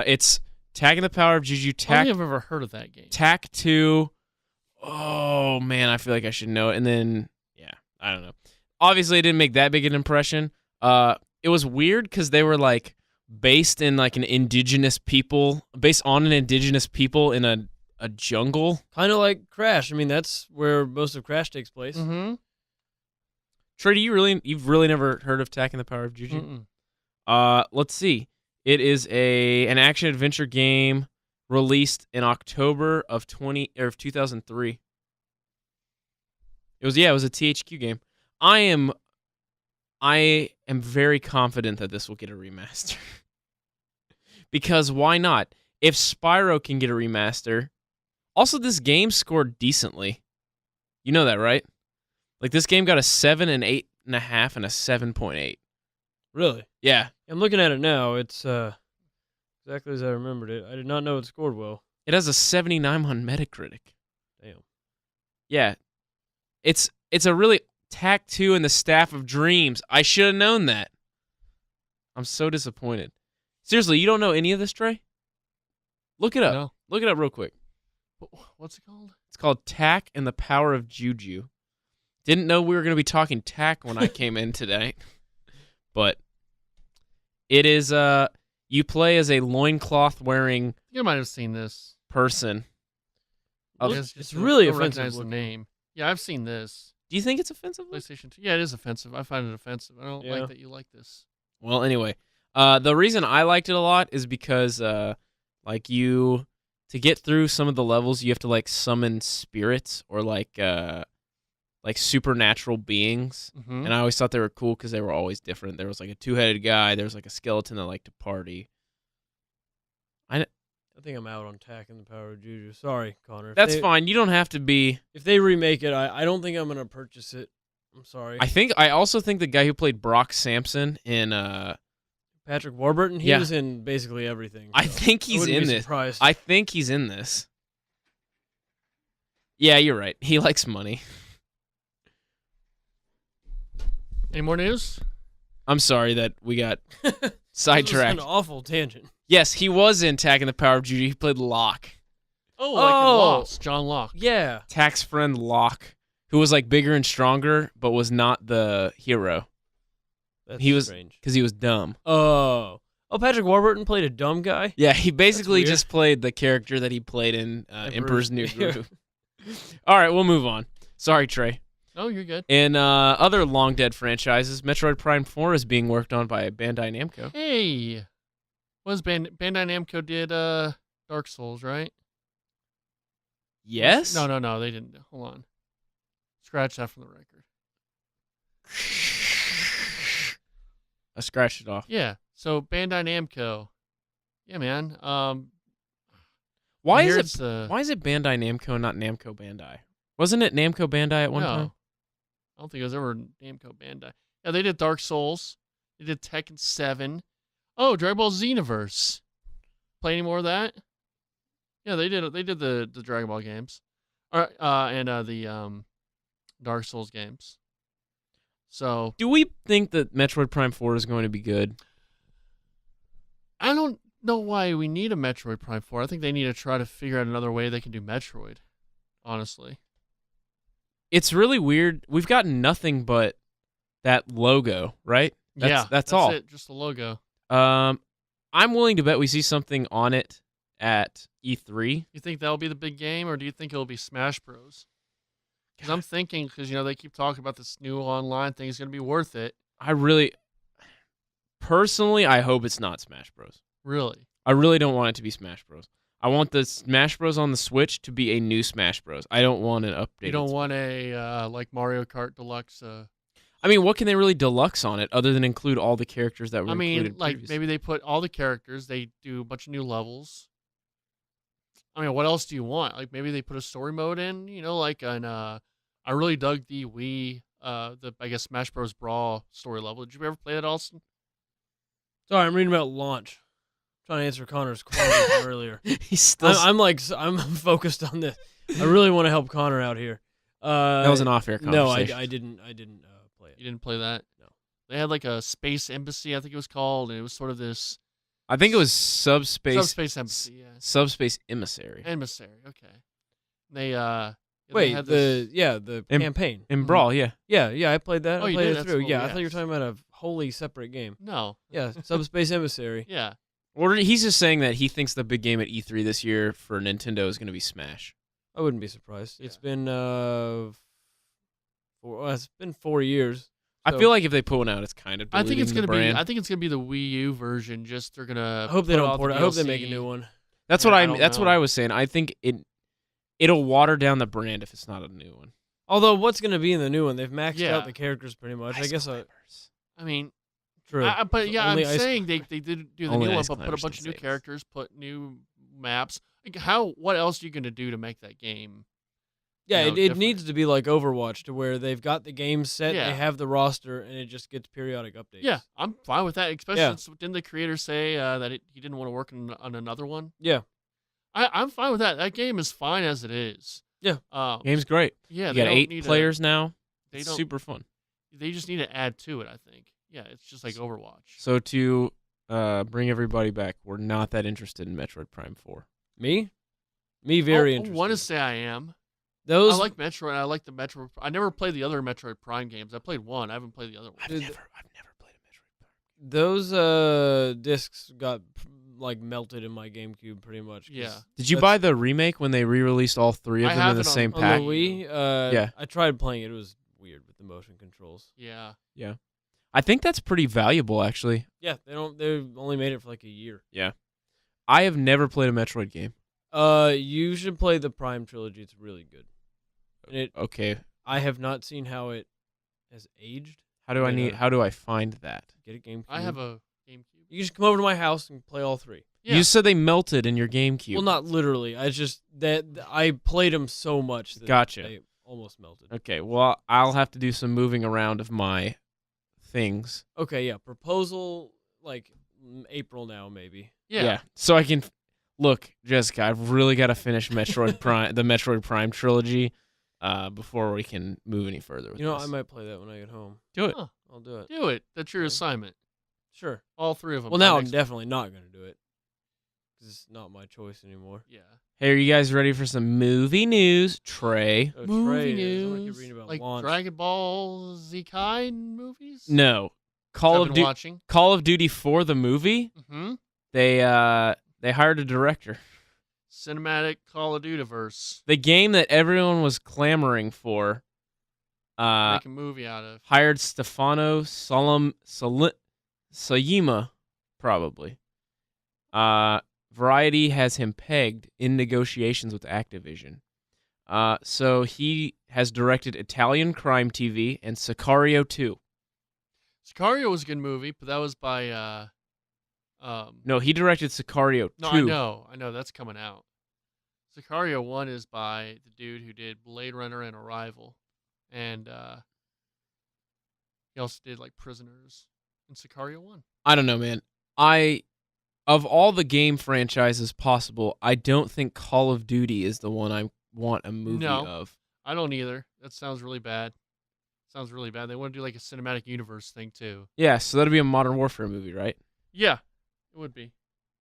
It's Tag and the Power of Juju, I don't Tack, think I've ever heard of that game. Tack 2. Oh, man, I feel like I should know it. And then, yeah, I don't know. Obviously, it didn't make that big an impression. It was weird because they were, like, based on an indigenous people in a jungle. Kind of like Crash. I mean, that's where most of Crash takes place. Mm-hmm. Trey, you've really never heard of Tack and the Power of Juju? Let's see. It is an action adventure game released in October of 2003. It was a THQ game. I am very confident that this will get a remaster. Because why not? If Spyro can get a remaster. Also, this game scored decently. You know that, right? Like, this game got a 7, an 8.5, and a 7.8. Really? Yeah. I'm looking at it now. It's exactly as I remembered it. I did not know it scored well. It has a 79 on Metacritic. Damn. Yeah. It's a really Tack 2 and the Staff of Dreams. I should have known that. I'm so disappointed. Seriously, you don't know any of this, Trey? Look it up. No. Look it up real quick. What's it called? It's called Tack and the Power of Juju. Didn't know we were going to be talking tack when I came in today. But it is, you play as a loincloth wearing You might have seen this. person. It's really I don't offensive recognize the looking. name. Yeah, I've seen this. Do you think it's offensive? PlayStation 2. Yeah, it is offensive. I find it offensive. I don't Yeah. like that you like this. Well, anyway, the reason I liked it a lot is because, to get through some of the levels, you have to summon spirits or supernatural beings. Mm-hmm. And I always thought they were cool because they were always different. There was a 2-headed guy. There was a skeleton that liked to party. I think I'm out on Tack and the Power of Juju. Sorry, Connor. That's fine. You don't have to be. If they remake it, I don't think I'm going to purchase it. I'm sorry. I also think the guy who played Brock Sampson in Patrick Warburton, he Yeah. was in basically everything. I so think he's wouldn't in be this. surprised. I think he's in this. Yeah, you're right. He likes money. Any more news? I'm sorry that we got This was sidetracked. an awful tangent. Yes, he was in Tack and the Power of Juju. He played Locke. Oh, like in Oh. Lost. John Locke. Yeah. Tack's friend Locke, who was bigger and stronger, but was not the hero That's He was- strange. because he was dumb. Oh, Patrick Warburton played a dumb guy? Yeah, he basically weird. just played the character that he played in Emperor's New Yeah. Groove. All right, we'll move on. Sorry, Trey. Oh, you're good. In other long dead franchises, Metroid Prime 4 is being worked on by Bandai Namco. Hey. What is Bandai Namco did Dark Souls, right? Yes? No, they didn't. Hold on. Scratch that from the record. I scratched it off. Yeah. So Bandai Namco. Yeah, man. Why is it's it Bandai Namco and not Namco Bandai? Wasn't it Namco Bandai at one time? I don't think it was ever Namco Bandai. Yeah, they did Dark Souls. They did Tekken 7. Oh, Dragon Ball Xenoverse. Play any more of that? Yeah, they did. They did the Dragon Ball games, and the Dark Souls games. So Do we think that Metroid Prime 4 is going to be good? I don't know why we need a Metroid Prime 4. I think they need to try to figure out another way they can do Metroid. Honestly. It's really weird. We've gotten nothing but that logo, right? That's all. It, just the logo. I'm willing to bet we see something on it at E3. You think that'll be the big game, or do you think it'll be Smash Bros? Because I'm thinking, they keep talking about this new online thing is going to be worth it. Personally, I hope it's not Smash Bros. Really? I really don't want it to be Smash Bros. I want the Smash Bros on the Switch to be a new Smash Bros. I don't want an update. You don't want a like Mario Kart Deluxe. I mean, what can they really deluxe on it other than include all the characters that were included previously? Maybe they put all the characters. They do a bunch of new levels. I mean, what else do you want? Like maybe they put a story mode in. I really dug the Wii, I guess Smash Bros. Brawl story level. Did you ever play that, Austin? Sorry, I'm reading about launch. Trying to answer Connor's question from earlier. He's still. I'm focused on this. I really want to help Connor out here. That was an off-air No, conversation. I didn't play it. You didn't play that? No. They had like a space embassy, I think it was called, and it was sort of this I think it was subspace embassy, yeah. subspace emissary. Emissary, okay. They Wait, had this, the campaign. In Brawl, yeah. Yeah, I played that. Oh, I you played did? it That's through. what- Yeah, I yeah. thought you were talking about a wholly separate game. No. Yeah, Subspace Emissary. Yeah. Or he's just saying that he thinks the big game at E3 this year for Nintendo is going to be Smash. I wouldn't be surprised. Yeah. It's been it's been 4 years. I so feel like if they put one out, it's kind of I think it's diluting the gonna be brand. I think it's gonna be the Wii U version. Just they're gonna. I hope they put don't out port it. the I hope they make a DLC. new one. That's Yeah, what I I. don't That's what know. I was saying. I think it'll water down the brand if it's not a new one. Although, what's going to be in the new one? They've maxed Yeah. out the characters pretty much. I guess. I mean, True. but yeah, Only I'm ice saying they did do the Only new one, Ice but put a Climbers bunch can of new save us. characters, put new maps. Like what else are you gonna do to make that game? Yeah, you know, it different. needs to be like Overwatch, to where they've got the game set, Yeah. they have the roster, and it just gets periodic updates. Yeah, I'm fine with that. Especially Yeah. since didn't the creator say that he didn't want to work on another one? Yeah. I'm fine with that. That game is fine as it is. Yeah. Game's great. Yeah, You they got don't 8 need players now. They It's don't. super fun. They just need to add to it. I think. Yeah, it's just like Overwatch. So to bring everybody back, we're not that interested in Metroid Prime 4. Me very I interested. want to say I am. Those I like Metroid. I like the Metroid. I never played the other Metroid Prime games. I played one. I haven't played the other one. I've Dude, never played a Metroid Prime. those discs got like melted in my GameCube pretty much. 'cause Yeah. Did you that's- buy the remake when they re-released all 3 of I them in have the it on- same on pack? On the Wii, Yeah. I tried playing it. It was weird with the motion controls. Yeah. I think that's pretty valuable, actually. Yeah, they only made it for like a year. I have never played a Metroid game. You should play the Prime trilogy. It's really good. And Okay, I have not seen how it has aged. how do I Yeah. how do I find that? Get a GameCube. I have a GameCube. You can just come over to my house and play all 3. Yeah. You said they melted in your GameCube. Well, not literally. I just that I played them so much that Gotcha. they almost melted. Okay, well, I'll have to do some moving around of my things. Okay, yeah. Proposal like April now, maybe. Yeah. So I can look, Jessica. I've really got to finish Metroid Prime, the Metroid Prime trilogy, before we can move any further. With You know, this. I might play that when I get home. do it. Huh. I'll do it. Do it. That's your Okay. assignment. Sure. All 3 of them. Well, by now I'm next- definitely not going to do it because it's not my choice anymore. Yeah. Hey, are you guys ready for some movie news, Trey? Oh, Movie Trey is. I'm gonna keep news. reading about Like launch. Dragon Ball Z kind movies. No, I've Call been of watching. Call of Duty 4 the movie. Mm-hmm. They hired a director. Cinematic Call of Duty verse. The game that everyone was clamoring for. Make a movie out of. Hired Stefano Sayima, probably. Variety has him pegged in negotiations with Activision. So he has directed Italian Crime TV and Sicario 2. Sicario was a good movie, but that was by No, he directed Sicario 2. No, I know that's coming out. Sicario 1 is by the dude who did Blade Runner and Arrival. And he also did like Prisoners in Sicario 1. I don't know, man. Of all the game franchises possible, I don't think Call of Duty is the one I want a movie No. of. I don't either. That sounds really bad. Sounds really bad. They want to do like a cinematic universe thing too. Yeah, so that'll be a Modern Warfare movie, right? Yeah, it would be.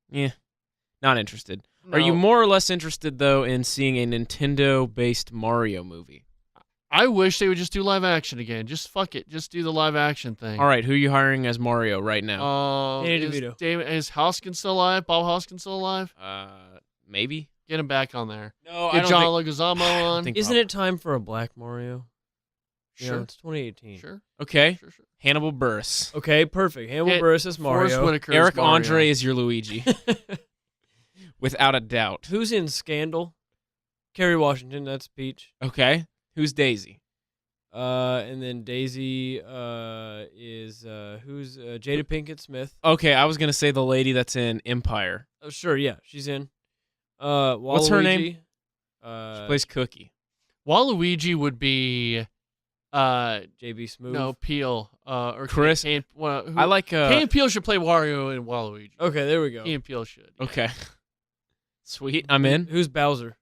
Yeah. Not interested. Are you No, more or less interested, though, in seeing a Nintendo-based Mario movie? I wish they would just do live action again. Just fuck it. Just do the live action thing. All right, who are you hiring as Mario right now? Danny Is DeVito. Is Hoskin still alive? Bob Hoskin still alive? Maybe? Get him back on there. No, Get John Leguizamo on. think- Isn't it time for a Black Mario? Sure. Yeah, it's 2018. Sure. Okay, Sure. Sure. Hannibal Buress. Okay, perfect. Hannibal Get Buress is Forrest Mario. Whitaker. Eric Mario. Andre is your Luigi, without a doubt. Who's in Scandal? Kerry Washington. That's Peach. Okay, who's Daisy? And then Daisy is who's Jada Pinkett Smith. Okay, I was gonna say the lady that's in Empire. Oh, sure, yeah, she's in. What's her name? Waluigi, She plays Cookie. Waluigi would be JB Smooth. no Peel or Chris. Kane, who, I like. Kane Peel should play Wario and Waluigi. Okay, there we go. Kane Peel should. yeah. Okay. Sweet, I'm in. Who's Bowser?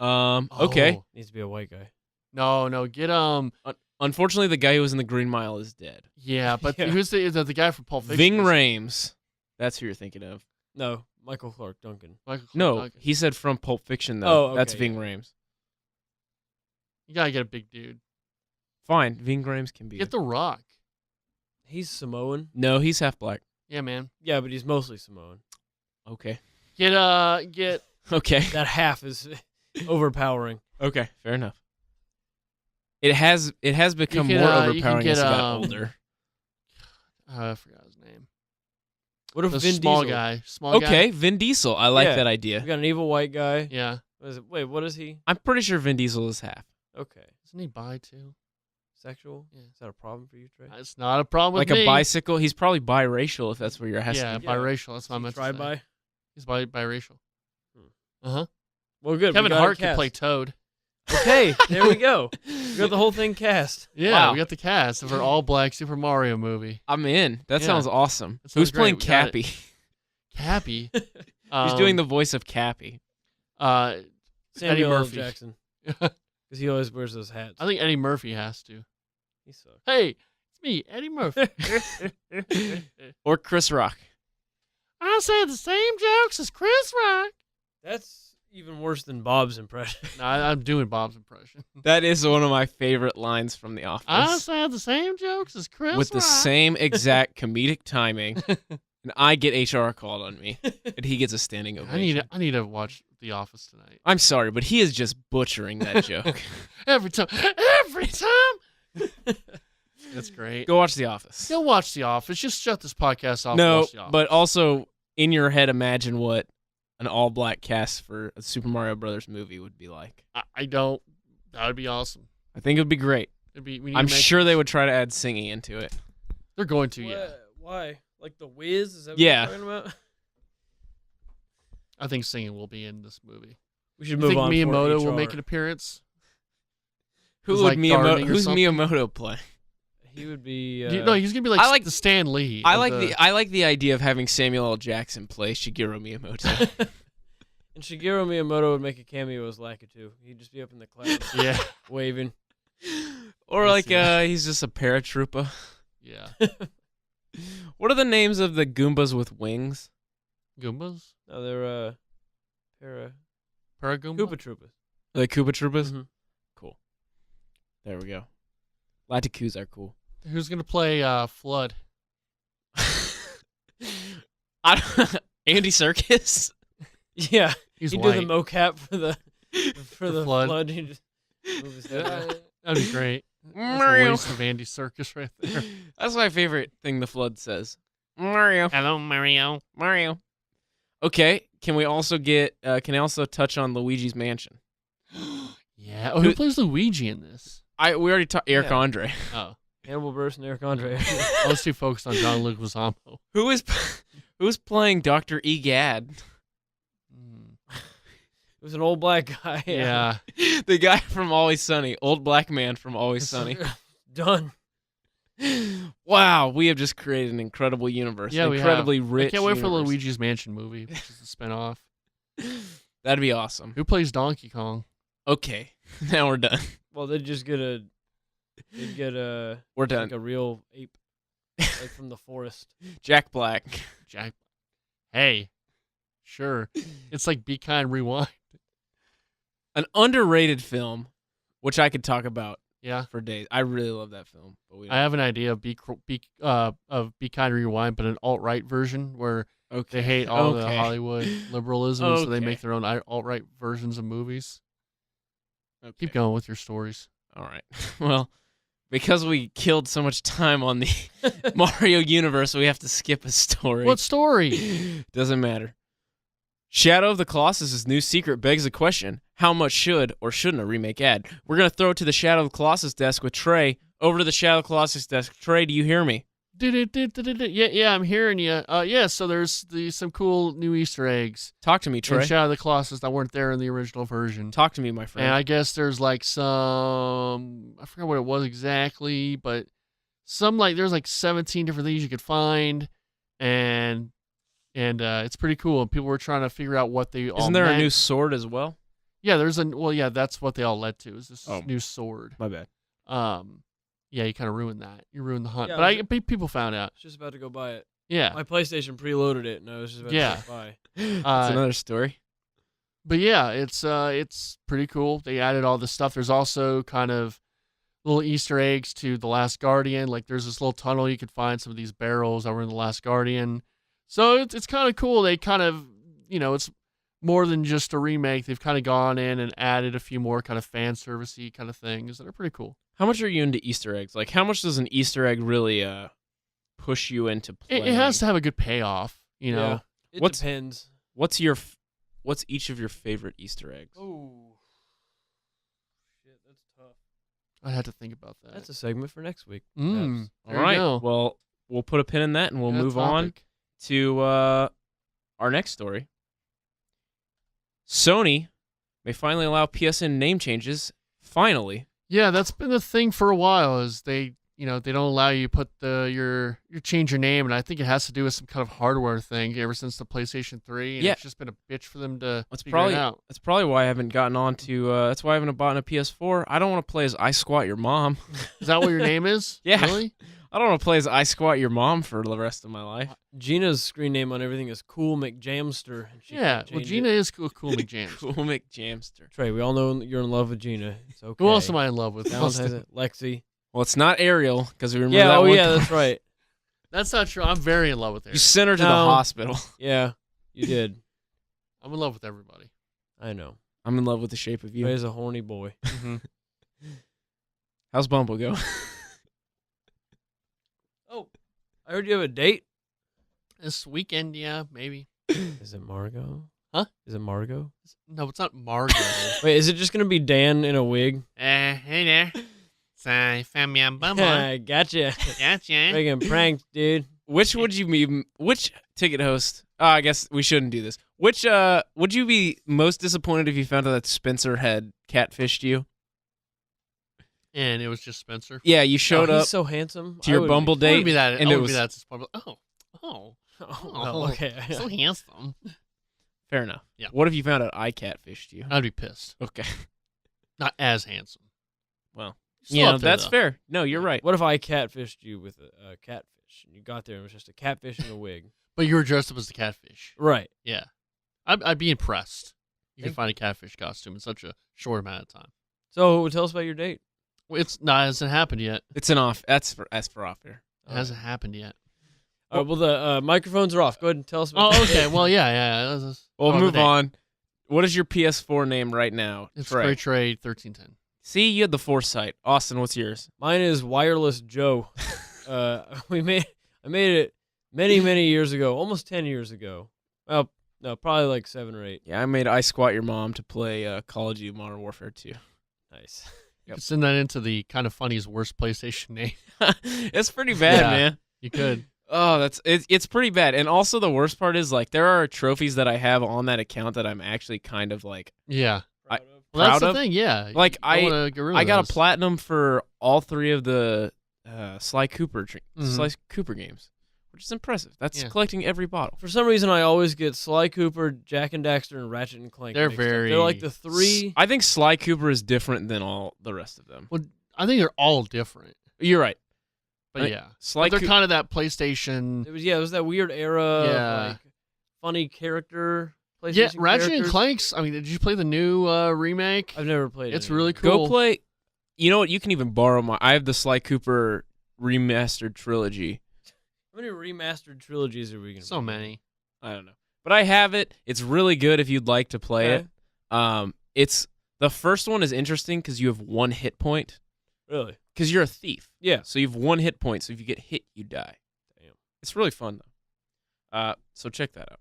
Okay. Oh, Needs to be a white guy. No, get Unfortunately, the guy who was in the Green Mile is dead. Yeah, but Yeah. who's the guy from Pulp Fiction? Ving Rhames. That's who you're thinking of. No, Michael Clark Duncan. Michael Clark No, Duncan. he said from Pulp Fiction, though. Oh, okay, That's Ving yeah. Rhames. You gotta get a big dude. Fine, Ving Rhames can be. Get The Rock. He's Samoan. No, he's half black. Yeah, man. Yeah, but he's mostly Samoan. Okay. Get Okay. That half is overpowering. Okay. Fair enough. It has become can, more you can overpowering get, as it got older. I forgot his name. What if The Vin small Diesel? guy. Small guy. Okay, Vin Diesel. I like Yeah. that We idea. got an evil white guy. Yeah. What is it? Wait, what is he? I'm pretty sure Vin Diesel is half. Okay. Isn't he bi too? Sexual? Yeah. Is that a problem for you, Trey? It's not a problem with Like me. a bicycle. He's probably biracial if that's what you're asking. Yeah, Yeah. biracial. That's what I meant to Try say. by? He's biracial. Hmm. Uh-huh. Well, good. Kevin we got Hart it can cast. play Toad. Okay, there we go. We got the whole thing cast. Yeah, Wow. we got the cast of our all-black Super Mario movie. I'm in. That Yeah. sounds awesome. That sounds Who's playing great. We got it. Cappy? Cappy. Who's doing the voice of Cappy? Eddie Samuel L. Murphy. Jackson. I Because he always wears those hats. think Eddie Murphy has to. He sucks. Hey, it's me, Eddie Murphy. Or Chris Rock? I say the same jokes as Chris Rock. That's even worse than Bob's impression. No, I'm doing Bob's impression. That is one of my favorite lines from The Office. I said the same jokes as Chris with the Rock. same exact comedic timing, and I get HR called on me, and he gets a standing ovation. I need to watch The Office tonight. I'm sorry, but he is just butchering that joke. Every time. That's great. Go watch The Office. Go watch The Office. Just shut this podcast off. and No, watch The Office. but also in your head, imagine what an all-black cast for a Super Mario Brothers movie would be like. I don't. That would be awesome. I think it would be great. It'd be. We need I'm to make- sure they would try to add singing into it. they're going to. Yeah. Why? Like the Wiz? Is that what Yeah. you're talking about? I think singing will be in this movie. We should You move think on. Miyamoto before will make HR. an appearance? Who It's would like Miyamoto? gardening or Who's something? Miyamoto play? He would be. No, he's gonna be like I like- the Stan Lee. I of like the idea of having Samuel L. Jackson play Shigeru Miyamoto. And Shigeru Miyamoto would make a cameo as Lakitu. He'd just be up in the clouds Yeah, waving. Or I like see. he's just a paratrooper. yeah. What are the names of the Goombas with wings? Goombas, No, they're Paragoomba. Koopa Troopas. The Koopa Troopas? Mhm. Cool. There we go. Latikus are cool. Who's gonna play Flood? Andy Serkis? Yeah, He's he'd white. do the mocap for the Flood. flood. He'd just move his head back. That'd be great. That's Mario. a waste of Andy Serkis right there. That's my favorite thing the Flood says. Mario. Hello, Mario. Mario. Okay, can we also get, can I also touch on Luigi's Mansion? Yeah. Oh, who plays Luigi in this? We already talked, Eric Yeah. Andre. Oh, Hannibal Buress and Eric Andre. I was too focused on John Luke Leguizamo. Who's playing Dr. Egad? It was an old black guy. Yeah. The guy from Always Sunny. Old black man from Always Sunny. Done. Wow, we have just created an incredible universe. Yeah, we have. incredibly rich I can't wait for universe. Luigi's Mansion movie, which is a spinoff. That'd be awesome. Who plays Donkey Kong? Okay, now we're done. Well, they'd just get a. They'd get a. We're done. Like a real ape, like from the forest. Jack Black. Jack. Hey, sure. It's like Be Kind Rewind. An underrated film, which I could talk about Yeah. for days. I really love that film. But we I have an idea of Be Kind Rewind, but an alt-right version where okay. they hate all the Okay. Hollywood liberalism, so they Okay. make their own alt-right versions of movies. Okay. Keep going with your stories. All right. Well, because we killed so much time on the Mario universe, we have to skip a story. What story? Doesn't matter. Shadow of the Colossus' new secret begs the question, how much should or shouldn't a remake add? We're going to throw it to the Shadow of the Colossus desk with Trey. Over to the Shadow of the Colossus desk. Trey, do you hear me? Yeah, I'm hearing you. Yeah, so there's some cool new Easter eggs Talk to me, in Trey. Shadow of the Colossus that weren't there in the original version. Talk to me, my friend. And I guess there's like some, I forgot what it was exactly, but there's like 17 different things you could find, and it's pretty cool. And people were trying to figure out what they all Isn't there meant. a new sword as well? Yeah, that's what they all led to. Is this Oh. new sword? My bad. Yeah, you kind of ruined that. You ruined the hunt. Yeah, but people found out. I was just about to go buy it. Yeah, My PlayStation preloaded it, and I was just about to go buy. That's another story. but yeah, it's pretty cool. They added all this stuff. There's also kind of little Easter eggs to The Last Guardian. Like there's this little tunnel you could find some of these barrels that were in The Last Guardian. So it's kind of cool. They kind of, it's more than just a remake. They've kind of gone in and added a few more kind of fan servicey kind of things that are pretty cool. How much are you into Easter eggs? Like, how much does an Easter egg really push you into playing? It has to have a good payoff, you know. It What's- depends. What's each of your favorite Easter eggs? Oh, shit, that's tough. I'd have to think about that. That's a segment for next week. Mm, All right. Go. Well, we'll put a pin in that, and we'll Good move on topic. to our next story. Sony may finally allow PSN name changes. Finally. Yeah, that's been the thing for a while. Is they don't allow you to put your change your name, and I think it has to do with some kind of hardware thing ever since the PlayStation 3. And Yeah. it's just been a bitch for them to That's figure it out. probably why I haven't gotten on to. That's why I haven't bought a PS4. I don't want to play as I Squat Your Mom. Is that what your name is? Yeah. Really? I don't want to play as I Squat Your Mom for the rest of my life. Gina's screen name on everything is Cool McJamster. and she Yeah. can't Well, change Gina it. is cool McJams. Cool McJamster. Trey, we all know you're in love with Gina. It's okay. Who else am I in love with? Valentine's Day, Lexi. Well, it's not Ariel because we remember Yeah, that oh one. yeah, that's right. That's not true. I'm very in love with her. You sent her to the No. hospital. Yeah, you did. I'm in love with everybody. I know. I'm in love with the shape of you. Trey's a horny boy. Mm-hmm. How's Bumble go? Oh, I heard you have a date. This weekend, yeah, maybe. Is it Margot? Huh? Is it Margot? No, it's not Margot. Wait, is it just gonna be Dan in a wig? Hey there. So I found me on Bumble. Gotcha. Gotcha. Making pranked, dude. Which would you be? Which ticket host? I guess we shouldn't do this. Which would you be most disappointed if you found out that Spencer had catfished you? And it was just Spencer. Yeah, you showed Oh, up he's so handsome. to your Bumble I wouldn't date, be that. and I it wouldn't was be that disappointed. Oh, well, okay. so handsome. fair enough. Yeah. What if you found out I catfished you? I'd be pissed. Okay. Not as handsome. Well, Still yeah, up there, that's though. fair. No, you're right. What if I catfished you with a catfish, and you got there and it was just a catfish in a wig? But you were dressed up as the catfish. Right. Yeah. I'd be impressed. You can Thank find a catfish costume in such a short amount of time. So tell us about your date. Well, it hasn't happened yet. It's an off. That's for off air. It hasn't happened yet. Well, the microphones are off. Go ahead and tell us about Oh, okay. Well, yeah. We'll the move date. on. What is your PS4 name right now? It's Trey? Trey 1310. See, you had the foresight. Austin, what's yours? Mine is Wireless Joe. I made it many years ago, almost 10 years ago. Well, no, probably like 7 or 8. Yeah, I made I Squat Your Mom to play Call of Duty Modern Warfare 2. Nice. You could send that into the kind of funniest worst PlayStation name. It's pretty bad, Yeah. man. You could. Oh, it's pretty bad. And also the worst part is like there are trophies that I have on that account that I'm actually kind of like Yeah. I- Well, that's proud the of. thing. Yeah. Like, You don't wanna get rid of I got a those. platinum for all 3 of the Sly Cooper Mhm. Sly Cooper games, which is impressive. That's Yeah. collecting every bottle. For some reason, I always get Sly Cooper, Jack and Daxter, and Ratchet and Clank. They're mixed up. very- They're like the 3. I think Sly Cooper is different than all the rest of them. Well, I think they're all different. You're right. But I- yeah. Sly But they're Coo- kind of that PlayStation. It was that weird era Yeah. of like funny character PlayStation Yeah, Ratchet and characters. Clank's. I mean, did you play the new remake? I've never played it. It's really Go cool. play. You know what? You can even borrow my. I have the Sly Cooper remastered trilogy. How many remastered trilogies are we going to So many. I don't know, but I have it. It's really good if you'd like to play Okay. it. It's the first one is interesting because you have 1 hit point Really? because you're a thief. Yeah. So you have 1 hit point. So if you get hit, you die. Damn. It's really fun though. So check that out.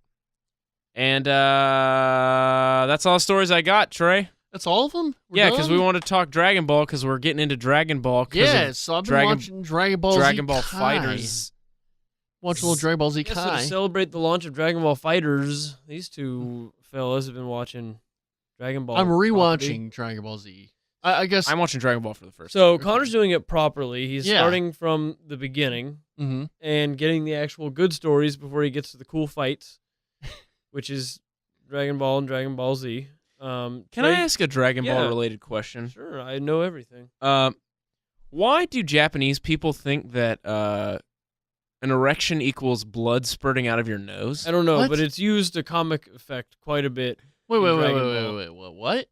And that's all the stories I got, Trey. That's all of them? Yeah, because we want to talk Dragon Ball because we're getting into Dragon Ball. 'Cause Yeah, of so I've been Dragon- watching Dragon Ball Dragon Z Ball Kai. Fighters. Watch a little Dragon Ball Z Yeah, so to Kai. celebrate the launch of Dragon Ball Fighters, these two fellas have been watching Dragon Ball. I'm properly. rewatching Dragon Ball Z. I guess. I'm watching Dragon Ball for the first So time. Connor's doing it properly. He's Yeah. starting from the beginning Mhm. and getting the actual good stories before he gets to the cool fights, which is Dragon Ball and Dragon Ball Z. Can I ask a Dragon Ball related question? Sure, I know everything. Why do Japanese people think that an erection equals blood spurting out of your nose? I don't know, What? but it's used a comic effect quite a bit. Wait, in wait, wait, Dragon wait, Ball. wait, wait,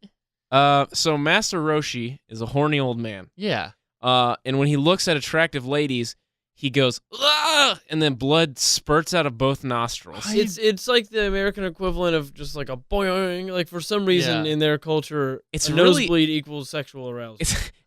what? So Master Roshi is a horny old man. Yeah. And when he looks at attractive ladies, he goes, "Ugh!" and then blood spurts out of both nostrils. It's like the American equivalent of just like a boing. Like for some reason Yeah. in their culture, It's a really- nosebleed equals sexual arousal.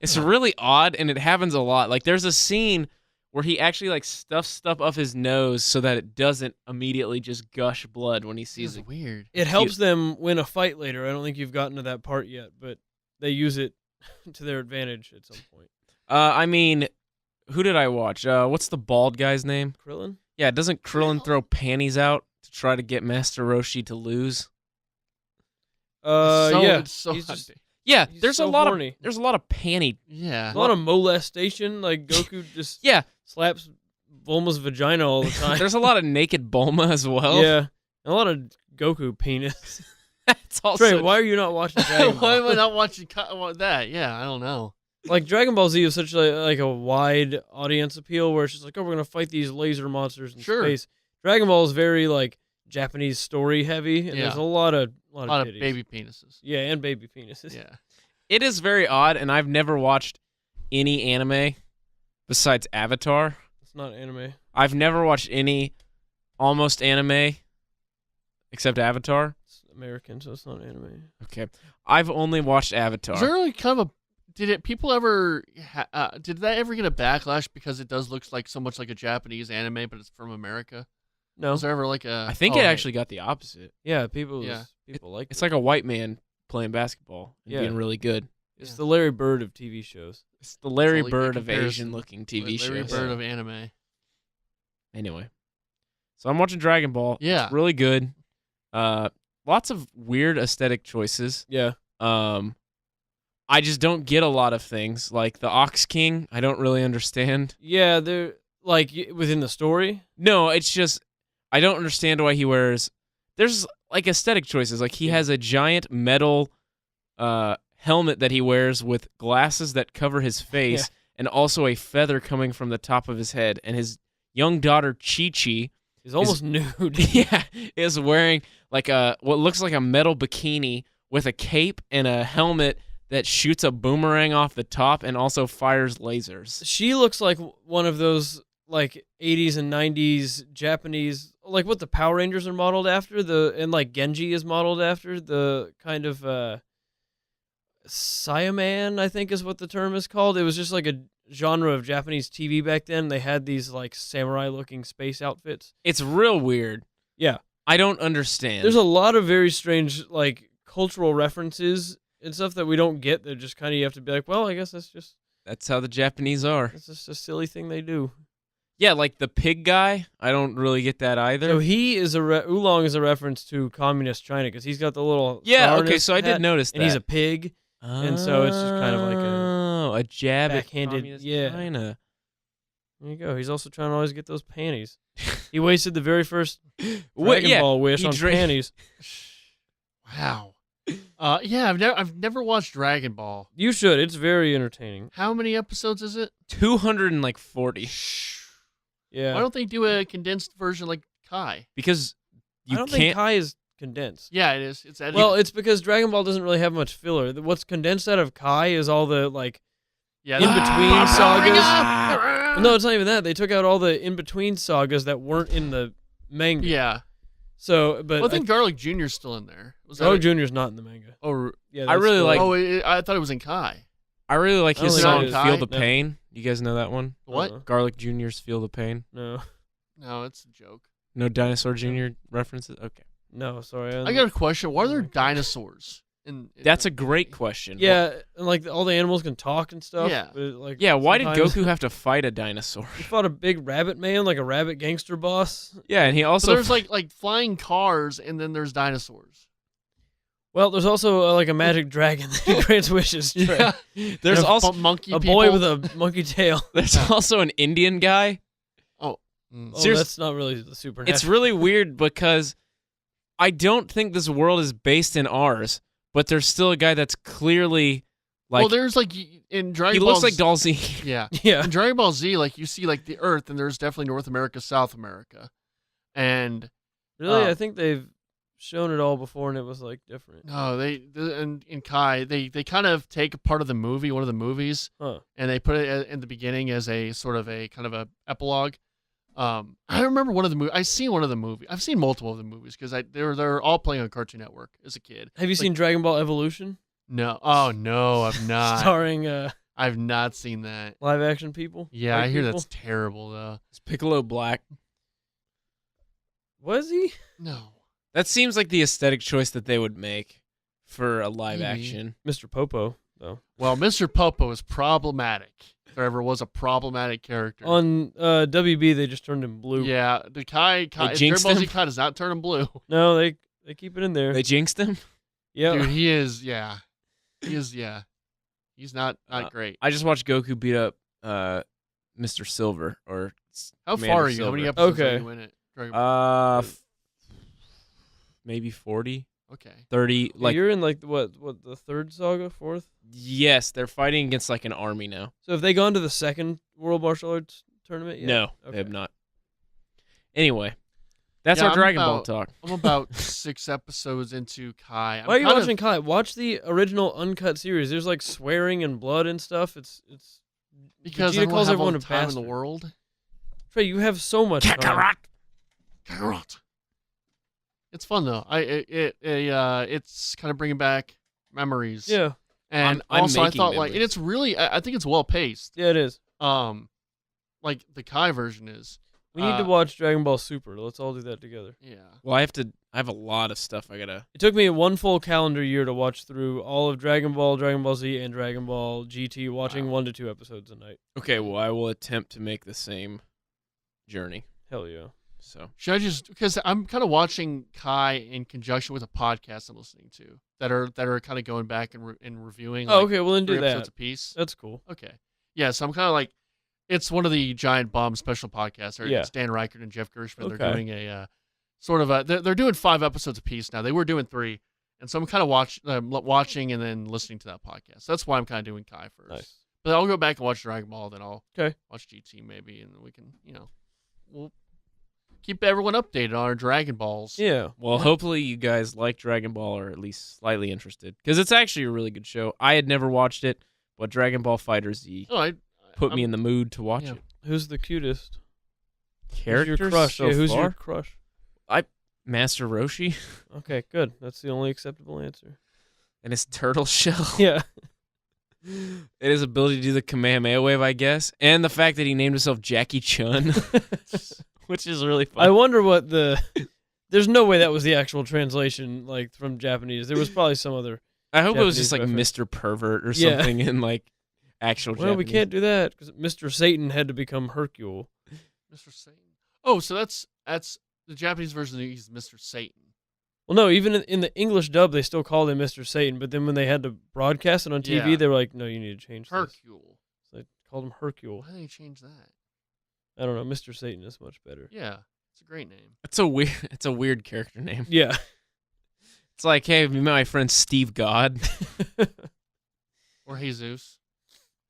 It's really odd, and it happens a lot. Like there's a scene where he actually like stuffs stuff up his nose so that it doesn't immediately just gush blood when he This sees is it. weird. It helps them win a fight later. I don't think you've gotten to that part yet, but they use it to their advantage at some point. I mean, who did I watch? What's the bald guy's name? Krillin? Yeah, doesn't Krillin throw panties out to try to get Master Roshi to lose? Yeah. It's so He's just Yeah, He's there's so a lot horny. of there's a lot of panty. yeah. a lot of molestation. Like Goku just Yeah, slaps Bulma's vagina all the time. there's a lot of naked Bulma as well. Yeah, and a lot of Goku penis. That's also Trey, why are you not watching Dragon Why am Ball? I not watching that? Yeah, I don't know. Like Dragon Ball Z is such like a wide audience appeal, where it's just like, oh, we're gonna fight these laser monsters in Sure. space. Dragon Ball is very like Japanese story heavy, and Yeah. there's a lot of A lot of titties. baby penises. Yeah, and baby penises. Yeah. It is very odd, and I've never watched any anime besides Avatar. It's not anime. I've never watched any almost anime except Avatar. It's American, so it's not anime. Okay, I've only watched Avatar. Is there really kind of a people ever did that ever get a backlash because it does look like so much like a Japanese anime, but it's from America? No. Was there ever like a? I think oh, it actually got the opposite. Yeah, people Yeah. like It's it. like a white man playing basketball and Yeah. being really good. It's Yeah. the Larry Bird of TV shows. It's the Larry It's a Bird good of comparison. Asian-looking TV Larry shows. Bird of anime. Anyway, so I'm watching Dragon Ball. Yeah. It's really good. Lots of weird aesthetic choices. Yeah. I just don't get a lot of things like the Ox King. I don't really understand. Yeah, they're like within the story. No, it's just I don't understand why he wears. There's like aesthetic choices. Like he has a giant metal helmet that he wears with glasses that cover his face, and also a feather coming from the top of his head. And his young daughter Chi Chi, He's almost nude. yeah, is wearing like what looks like a metal bikini with a cape and a helmet that shoots a boomerang off the top and also fires lasers. She looks like one of those like 80s and 90s Japanese, like what the Power Rangers are modeled after, and like Genji is modeled after, the kind of Saiyaman, I think is what the term is called. It was just like a genre of Japanese TV back then. They had these like samurai looking space outfits. It's real weird. Yeah. I don't understand. There's a lot of very strange like cultural references and stuff that we don't get. They're just kind of, you have to be like, well, I guess That's how the Japanese are. that's just a silly thing they do. Yeah, like the pig guy. I don't really get that either. So he is Oolong is a reference to communist China because he's got the little yeah, star in okay, his so I did hat, notice that. and he's a pig. and so it's just kind of like a jab at backhanded- communist yeah. China. There you go. He's also trying to always get those panties. He wasted the very first What- Dragon yeah, Ball wish he on dra- panties. Wow. Yeah, I've never watched Dragon Ball. You should. It's very entertaining. How many episodes is it? 240 Yeah. Why don't they do a condensed version like Kai? because you I don't think can't. Kai is condensed. Yeah, it is. It's edited. Well, it's because Dragon Ball doesn't really have much filler. What's condensed out of Kai is all the like yeah, in the- between sagas. Ah! No, it's not even that. They took out all the in between sagas that weren't in the manga. Yeah. So, but Well, I think Garlic Jr.'s still in there. Was that Garlic it? Jr.'s not in the manga. Oh, Yeah, I that's really still- like- I thought it was in Kai. I really like I don't his think song it is. "Feel the No. Pain." You guys know that one? What? Uh-uh. Garlic Jr.'s "Feel the Pain." No, No, it's a joke. No Dinosaur Jr. references. Okay, no, sorry. I got a question. Why are there dinosaurs? that's a great question. Yeah, and like all the animals can talk and stuff. Yeah. but, like, Yeah, why did sometimes- Goku have to fight a dinosaur? He fought a big rabbit man, like a rabbit gangster boss. Yeah, and he So also there's like flying cars, and then there's dinosaurs. Well, there's also like a magic dragon that grants wishes. Trey. there's and a also monkey a people. boy with a monkey tail. there's also an Indian guy. Mm. Oh, Serious- that's not really the supernatural. It's really weird because I don't think this world is based in ours, but there's still a guy that's clearly like. Well, there's like in Dragon he Ball looks like Z- Doll Z. Yeah. Yeah. In Dragon Ball Z, like you see like the Earth, and there's definitely North America, South America, and Really, I think they've shown it all before, and it was like different. no, and in Kai, they kind of take a part of the movie, one of the movies, Huh. and they put it in the beginning as a sort of a kind of a epilogue. I remember one of the movies. I've seen one of the movies. I've seen multiple of the movies because they're all playing on Cartoon Network as a kid. Have you seen Dragon Ball Evolution? No, oh no, I've not. Starring I've not seen that. live action people? Yeah, White I hear people? that's terrible though. Is Piccolo black? Was he? No. That seems like the aesthetic choice that they would make for a live Maybe. action. Mr. Popo, though. Well, Mr. Popo is problematic. If there ever was a problematic character. On WB, they just turned him blue. Yeah, the Kai Dragon jinxed Ball Z him? Kai does not turn him blue. No, they keep it in there. They jinxed him. Yeah. Dude, he is, yeah. He's not great. I just watched Goku beat up Mr. Silver or How Commander far are you? How Silver. many episodes Okay. are you in it? Dragon Ball? Maybe 40, Okay. 30. Like You're in like what the third saga, fourth? yes, they're fighting against like an army now. So have they gone to the second World Martial Arts tournament yet? No, Okay. they have not. Anyway, that's Yeah, our I'm Dragon Ball about- talk. I'm about 6 episodes into Kai. Why are you watching Kai? Watch the original uncut series. There's like swearing and blood and stuff. It's Because Vegeta I don't calls have all everyone the a time in bastard. the world. Trey, you have so much time. Kakarot. It's fun though. It's kind of bringing back memories. Yeah. And I'm also I making thought like, and memories. it's really, I think it's well paced. Yeah, it is. Like the Kai version is. We need to watch Dragon Ball Super. Let's all do that together. Yeah. Well, I have a lot of stuff I gotta. It took me one full calendar year to watch through all of Dragon Ball Z, and Dragon Ball GT, watching 1 to 2 episodes a night. Okay, well, I will attempt to make the same journey. Hell yeah. So Should I just, because I'm kind of watching Kai in conjunction with a podcast I'm listening to that are kind of going back and reviewing. Oh, like, okay. Well, then 3 do episodes that. apiece. That's cool. Okay. Yeah, so I'm kind of like, it's one of the Giant Bomb special podcasts. Yeah. It's Dan Reichert and Jeff Gershman. Okay. They're doing a sort of a, they're doing 5 episodes apiece now. They were doing 3. And so I'm kind of watching and then listening to that podcast. That's why I'm kind of doing Kai first. Nice. But I'll go back and watch Dragon Ball, then I'll Okay. watch GT maybe, and then we can, we'll keep everyone updated on our Dragon Balls. Yeah. well, hopefully you guys like Dragon Ball or at least slightly interested because it's actually a really good show. I had never watched it, but Dragon Ball FighterZ Oh, put me in the mood to watch yeah. it. Who's the cutest? Characters Who's your crush? so Yeah, who's far? your crush? Master Roshi Okay, good. That's the only acceptable answer. and his turtle shell. Yeah. And his ability to do the Kamehameha wave, I guess, and the fact that he named himself Jackie Chun, which is really fun. I wonder what the. There's no way that was the actual translation, like from Japanese. There was probably some other. I hope it was Japanese just like reference. Mr. Pervert or Yeah. something in like actual Well, Japanese. we can't do that because Mr. Satan had to become Hercule. Mr. Satan. Oh, so that's the Japanese version. He's Mr. Satan. Well, no, even in the English dub, they still called him Mr. Satan. But then when they had to broadcast it on TV, Yeah. they were like, "No, you need to change this." Hercule. So they called him Hercule. Why did they change that? I don't know. Mr. Satan is much better. Yeah, it's a great name. It's a weird character name. Yeah. It's like, hey, have you met my friend Steve God Or Jesus.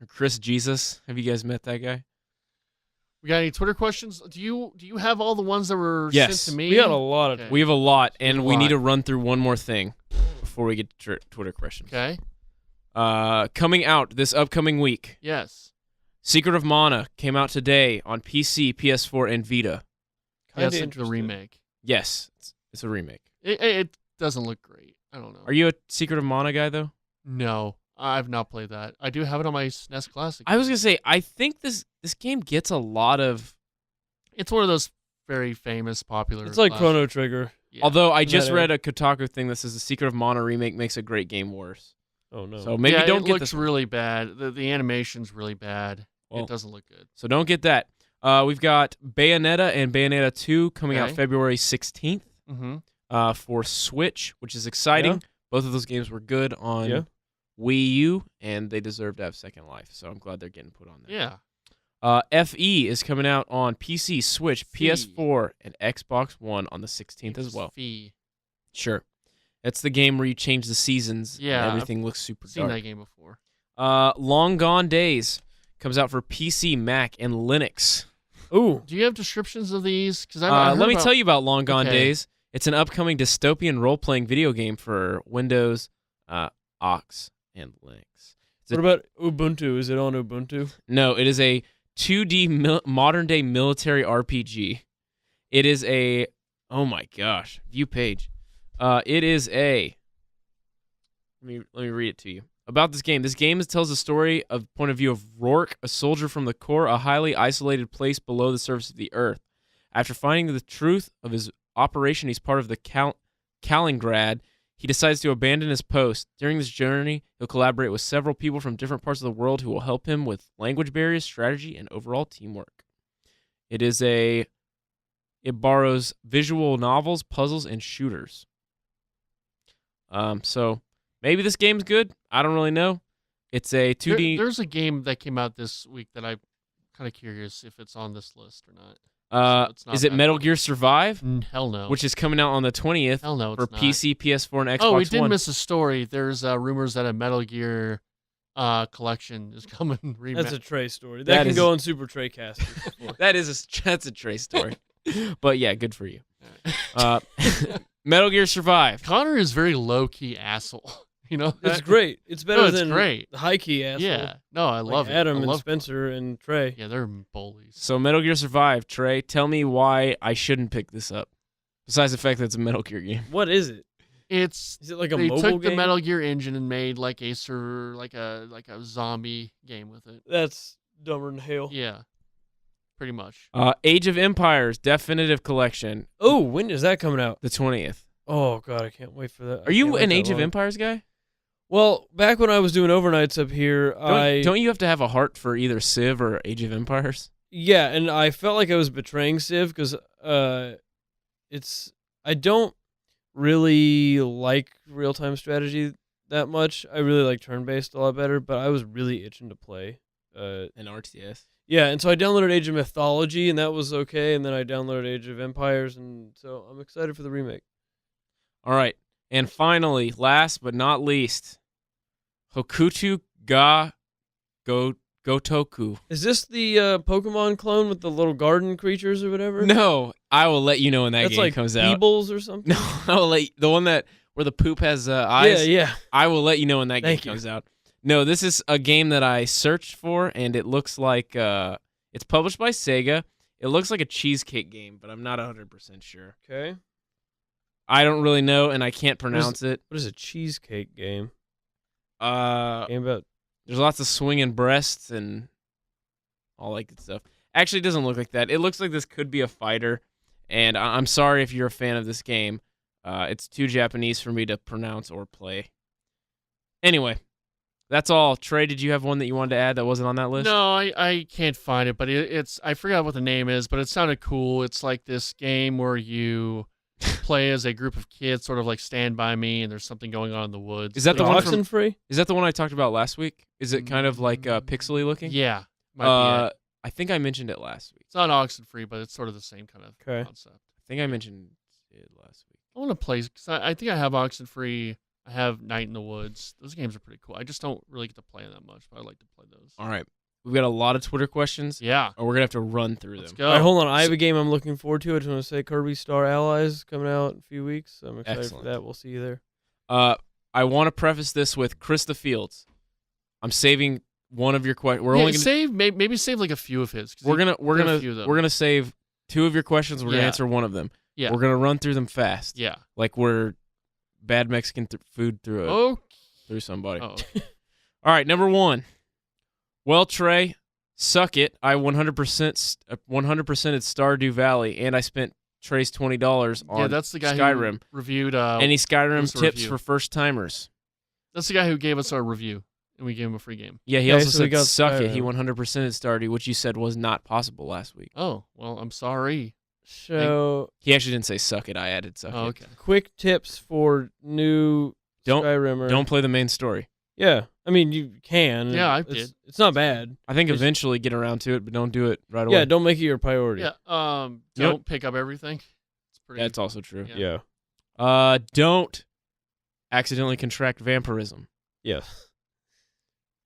or Chris Jesus? Have you guys met that guy? We got any Twitter questions? Do you have all the ones that were Yes. sent to me? We got a lot of. Okay. We have a lot, and a we need lot. to run through one more thing before we get to Twitter questions. Okay. Coming out this upcoming week, Yes. Secret of Mana came out today on PC, PS4, and Vita. Yeah, Kinda it's the interested. remake. Yes, it's a remake. It doesn't look great. I don't know. Are you a Secret of Mana guy, though? No, I've not played that. I do have it on my SNES Classic. I was going to say, I think this game gets a lot of... It's one of those very famous, popular. It's like classic- Chrono Trigger. Yeah. Although I In that just era. read a Kotaku thing that says the Secret of Mana remake makes a great game worse. Oh no. So maybe yeah, don't it get looks this. really bad. The animation's really bad. Well, It doesn't look good. So don't get that. We've got Bayonetta and Bayonetta 2 coming out Okay. February 16th Mm-hmm. for Switch, which is exciting. Yeah. Both of those games were good on Yeah. Wii U, and they deserve to have Second Life. So I'm glad they're getting put on there. Yeah. FE is coming out on PC, Switch, Fee. PS4, and Xbox One on the 16th as well. Fee. Sure. It's the game where you change the seasons. Yeah, and everything looks super Seen dark. that game before. Long Gone Days comes out for PC, Mac, and Linux. Ooh. Do you have descriptions of these? Because Let me tell you about Long Gone Okay. Days. It's an upcoming dystopian role-playing video game for Windows, aux, and Linux. What about Ubuntu? Is it on Ubuntu? No, it is a 2D modern-day military RPG. It is a... Oh my gosh. View page. It is a... Let me read it to you. About this game. This game tells the story of point of view of Rourke, a soldier from the core, a highly isolated place below the surface of the earth. After finding the truth of his operation, he's part of the Kaliningrad. He decides to abandon his post. During this journey, he'll collaborate with several people from different parts of the world who will help him with language barriers, strategy, and overall teamwork. It borrows visual novels, puzzles, and shooters. So maybe this game's good. I don't really know. It's a 2D. There's a game that came out this week that I'm kind of curious if it's on this list or not. So it's not Is it that Metal one. Gear Survive? Hell no. Which is coming out on the 20th Hell no, it's for not. PC, PS4, and Xbox Oh, we did One. miss a story. There's rumors that a Metal Gear collection is coming. That's a Trey story. That That can is- go on Super Trey Cast. That's a Trey story. But yeah, good for you. Metal Gear Survive. Connor is very low key asshole. You know, It's great. It's better No, it's than great. the high key asshole. Yeah, no, I Like love it. Adam I and love Spencer and Trey. Yeah, they're bullies. So Metal Gear Survive, Trey, tell me why I shouldn't pick this up. Besides the fact that it's a Metal Gear game. What is it? It's Is it like a they mobile took game? the Metal Gear engine and made like a zombie game with it. That's dumber than hell. Yeah, pretty much. Age of Empires Definitive Collection, Oh, when is that coming out? the 20th. Oh god, I can't wait for that. I Are can't you wait an that Age of long. Empires guy? Well, back when I was doing overnights up here, Don't you have to have a heart for either Civ or Age of Empires? yeah, and I felt like I was betraying Civ because I don't really like real time strategy that much. I really like turn based a lot better, but I was really itching to play. An RTS. Yeah, and so I downloaded Age of Mythology, and that was okay. And then I downloaded Age of Empires, and so I'm excited for the remake. All right. And finally, last but not least, Hokuto ga Gotoku. Is this the Pokemon clone with the little garden creatures or whatever? No, I will let you know when that That's game like comes out. Peebles or something. No, I will let the one that where the poop has eyes. Yeah, yeah. I will let you know when that Thank game you. comes out. No, this is a game that I searched for, and it looks like it's published by Sega. It looks like a cheesecake game, but I'm not 100% sure. Okay. I don't really know, and I can't pronounce it. What is a cheesecake game? Uh, Game about there's lots of swinging breasts and all that good stuff. Actually, it doesn't look like that. It looks like this could be a fighter, and I'm sorry if you're a fan of this game. It's too Japanese for me to pronounce or play. Anyway, that's all. Trey, did you have one that you wanted to add that wasn't on that list? No, I can't find it, but it's I forgot what the name is, but it sounded cool. It's like this game where you play as a group of kids, sort of like Stand By Me, and there's something going on in the woods. Is that the one from? Oxenfree? Is that the one I talked about last week? Is it kind of like pixely looking? Yeah, might be it. I think I mentioned it last week. It's not Oxenfree, but it's sort of the same kind of Okay. concept. I think I mentioned it last week. I want to play because I think I have Oxenfree. I have Night in the Woods. Those games are pretty cool. I just don't really get to play them that much, but I like to play those. All right, we've got a lot of Twitter questions, Yeah, or we're gonna have to run through let's them. go. All right, hold on. I have a game I'm looking forward to. I just want to say Kirby Star Allies coming out in a few weeks. I'm excited Excellent. for that. We'll see you there. I want to preface this with Krista Fields. I'm saving one of your questions. We're Yeah, only gonna save maybe save like a few of his. 'cause we're he gonna did a few of them. we're gonna save two of your questions. We're gonna Yeah. answer one of them. Yeah. We're gonna run through them fast. Yeah. Like we're bad Mexican food through Oh. through somebody. Oh. All right, number one. Well, Trey, suck it. I 100% at Stardew Valley, and I spent Trey's $20 on Yeah, that's the guy Skyrim. who reviewed. Any Skyrim us a tips review. for first timers? That's the guy who gave us our review, and we gave him a free game. Yeah, he Okay, also so we said got suck it. He Skyrim. 100% at Stardew, which you said was not possible last week. Oh, well, I'm sorry. So, He actually didn't say suck it. I added suck Oh, it. okay. quick tips for new Skyrimmer. Don't play the main story. Yeah, I mean you can. Yeah, I It's- did. It's not bad. I think It's- eventually get around to it, but don't do it right away. Yeah, don't make it your priority. Yeah. You know- Don't pick up everything. It's pretty. That's also true. Yeah. Yeah. Don't accidentally contract vampirism. Yes.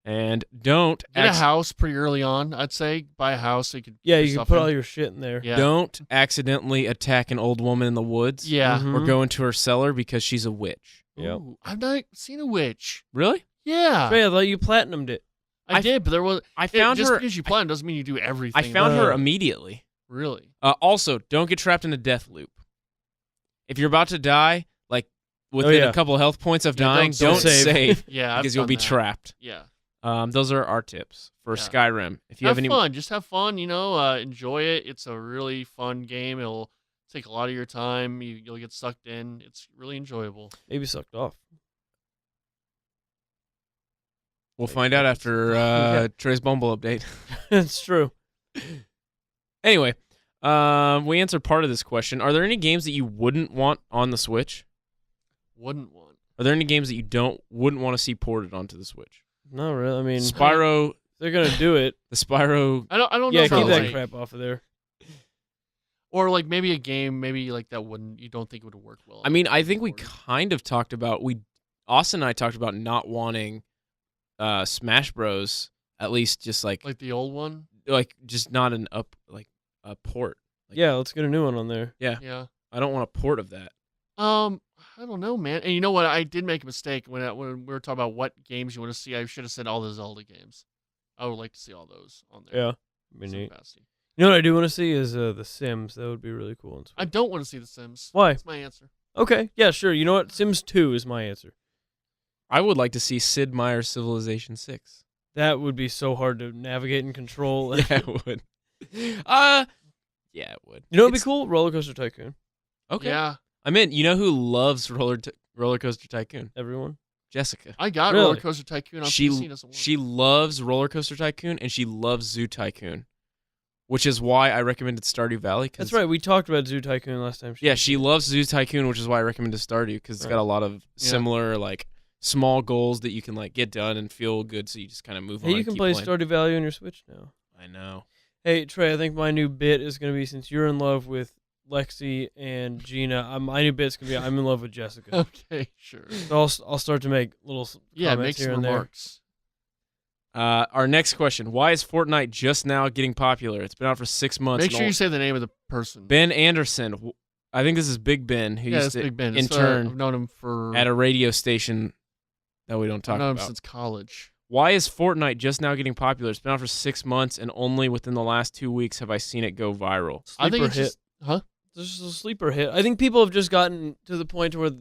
And don't Get a house pretty early on, I'd say. Buy a house so you could Yeah, put you can stuff put in. all your shit in there. Yeah. don't accidentally attack an old woman in the woods. Yeah. Mhm. Or go into her cellar because she's a witch. Yep. Ooh, I've not seen a witch. Really? Yeah. Trey, I thought you platinumed it. I did, but there was. I found just her. because you plan doesn't mean you do everything. I found her Uh, immediately. Really? Also, don't get trapped in a death loop. If you're about to die, like within yeah. a couple of health points of Yeah, dying, don't don't save. save Yeah. I've because you'll done be that. trapped. Yeah. Those are our tips for Yeah. Skyrim. If you have have any, fun. Just have fun. Enjoy it. It's a really fun game. It'll take a lot of your time. You'll get sucked in. It's really enjoyable. Maybe sucked off. we'll find out after Yeah. Trey's Bumble update. It's true. Anyway, we answered part of this question. Are there any games that you wouldn't want on the Switch? Wouldn't want. Are there any games that you wouldn't want to see ported onto the Switch? Not really. I mean, Spyro, they're gonna do it. the Spyro. I don't Yeah, know. keep about, that like- crap off of there. Or like maybe a game, maybe like that you don't think would work well. I mean, I think we ported. kind of talked about Austin and I talked about not wanting Smash Bros. At least just like the old one. just not a port. Like, Yeah, let's get a new one on there. Yeah. I don't want a port of that. I don't know, man. And you know what? I did make a mistake when we were talking about what games you want to see. I should have said all the Zelda games. I would like to see all those on there. Yeah, be Some neat. capacity. You know what I do want to see is The Sims. That would be really cool. on Switch. I don't want to see The Sims. Why? That's my answer. Okay, yeah, sure. You know what? Sims 2 is my answer. I would like to see Sid Meier's Civilization 6. That would be so hard to navigate and control. Yeah, it would. Yeah, it would. You know what'd be It's- cool? Roller Coaster Tycoon. Okay. Yeah. I'm in. You know who loves Roller Coaster Tycoon? Everyone. Jessica. I got Really? Roller Coaster Tycoon on PC. Doesn't work. She loves Roller Coaster Tycoon and she loves Zoo Tycoon, which is why I recommended Stardew Valley. That's right. We talked about Zoo Tycoon last time. Yeah, she loves Zoo Tycoon, which is why I recommended Stardew because it's Right. got a lot of Yeah. similar like small goals that you can like get done and feel good. So you just kind of move on. Hey, you and can keep play playing. Stardew Valley on your Switch now. I know. Hey, Trey, I think my new bit is going to be, since you're in love with Lexi and Gina, my new bit's going to be I'm in love with Jessica. Okay, sure. So I'll start to make little Yeah, make comments here some and there. remarks. Our next question: why is Fortnite just now getting popular? It's been out for 6 months. Make and sure all- you say the name of the person. Ben Anderson. I think this is Big Ben, who Yeah, used that's to Big Ben. It's, intern I've known him for. at a radio station that we don't I've talk known him about. since college. Why is Fortnite just now getting popular? It's been out for 6 months, and only within the last 2 weeks have I seen it go viral. I think Sleeper it's hit. just, huh? This is a sleeper hit. I think people have just gotten to the point where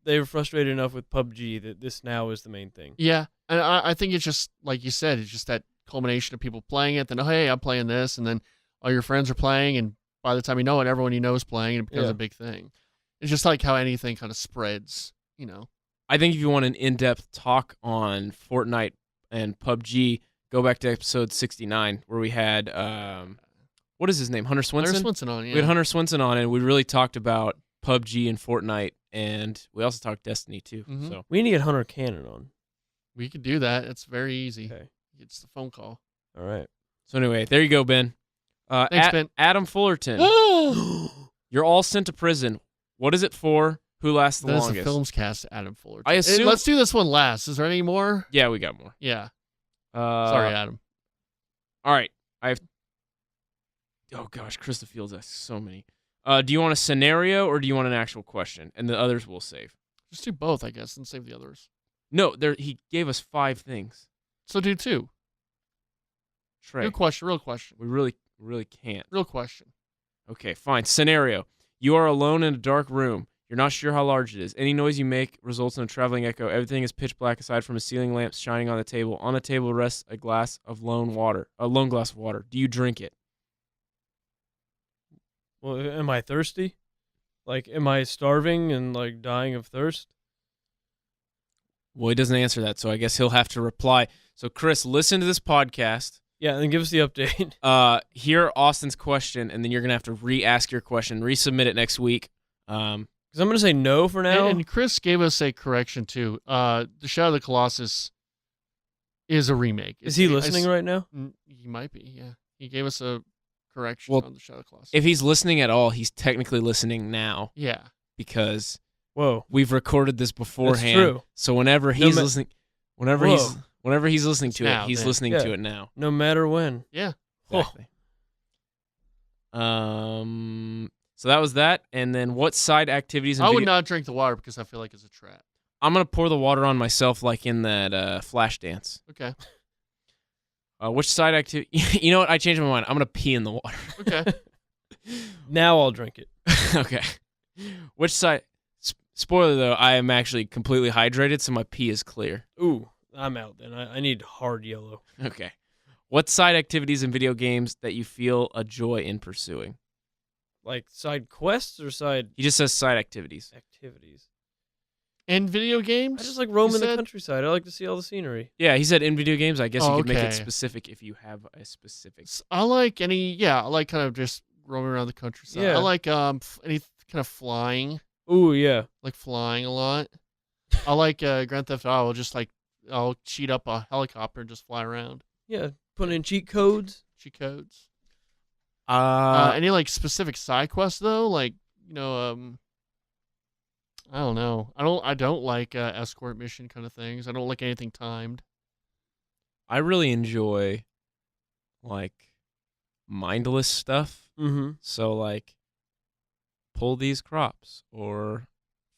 they were frustrated enough with PUBG that this now is the main thing. Yeah, and I think it's just like you said. It's just that culmination of people playing it. Then, oh, hey, I'm playing this, and then all your friends are playing, and by the time you know it, everyone you know is playing, and it becomes Yeah. a big thing. It's just like how anything kind of spreads. I think if you want an in-depth talk on Fortnite and PUBG, go back to episode 69 where we had what is his name? Hunter Swinson? Hunter Swinson on, yeah. We had Hunter Swinson on, and we really talked about PUBG and Fortnite, and we also talked Destiny too. Mhm. So We need to get Hunter Cannon on. We could do that. It's very easy. Okay. It's the phone call. All right. anyway, there you go, Ben. Thanks, Ben. Adam Fullerton, you're all sent to prison. What is it for? Who lasts the That is longest? the films cast, Adam Fuller. I assume- Let's do this one last. Is there any more? Yeah, we got more. Yeah. Sorry, Adam. All right. Oh gosh, Krista Fields asked so many. Do you want a scenario or do you want an actual question? And the others we'll save. Just do both, I guess, and save the others. No, he gave us 5 things. So do two. Trey, Real question. Real question. we really can't. Real question. Okay, fine. Scenario: you are alone in a dark room. You're not sure how large it is. Any noise you make results in a traveling echo. Everything is pitch black aside from a ceiling lamp shining on the table. On the table rests a glass of lone glass of water. Do you drink it? Well, am I thirsty? Like, am I starving and like dying of thirst? Well, he doesn't answer that, so I guess he'll have to reply. So, Chris, listen to this podcast. Yeah, and then give us the update. Hear Austin's question, and then you're gonna have to re-ask your question, resubmit it next week. Because I'm gonna say no for now. And Chris gave us a correction too. The Shadow of the Colossus is a remake. Is he listening right now? He might be. Yeah, he gave us a correction Well, on the Shadow of the Colossus. If he's listening at all, he's technically listening now yeah, because Whoa. We've recorded this beforehand. true. So whenever he's listening, whenever he's listening to now, it, he's then. listening to it now. No matter when. Yeah. Exactly. So that was that. And then what side activities and I would not drink the water because I feel like it's a trap. I'm going to pour the water on myself like in that Flash dance. Okay. Which side activity? You know what? I changed my mind. I'm going to pee in the water. Okay. Now I'll drink it. Okay. Which side? Spoiler, though, I am actually completely hydrated, so my pee is clear. Ooh, I'm out then. I need hard yellow. Okay. What side activities in video games that you feel a joy in pursuing? Like side quests or side He just says side activities. activities? And video games? I just like roaming the said? countryside. I like to see all the scenery. Yeah, he said in video games. I guess you could make it Okay. specific if you have a specific. I like I like kind of just roaming around the countryside. Yeah. I like any kind of flying. Ooh, yeah. Like flying a lot. I like Grand Theft Auto. I'll cheat up a helicopter and just fly around. Yeah, putting in cheat codes. Cheat codes. Uh, Any like specific side quests though? Like I don't know. I don't like escort mission kind of things. I don't like anything timed. I really enjoy like mindless stuff. Mm-hmm. So like pull these crops or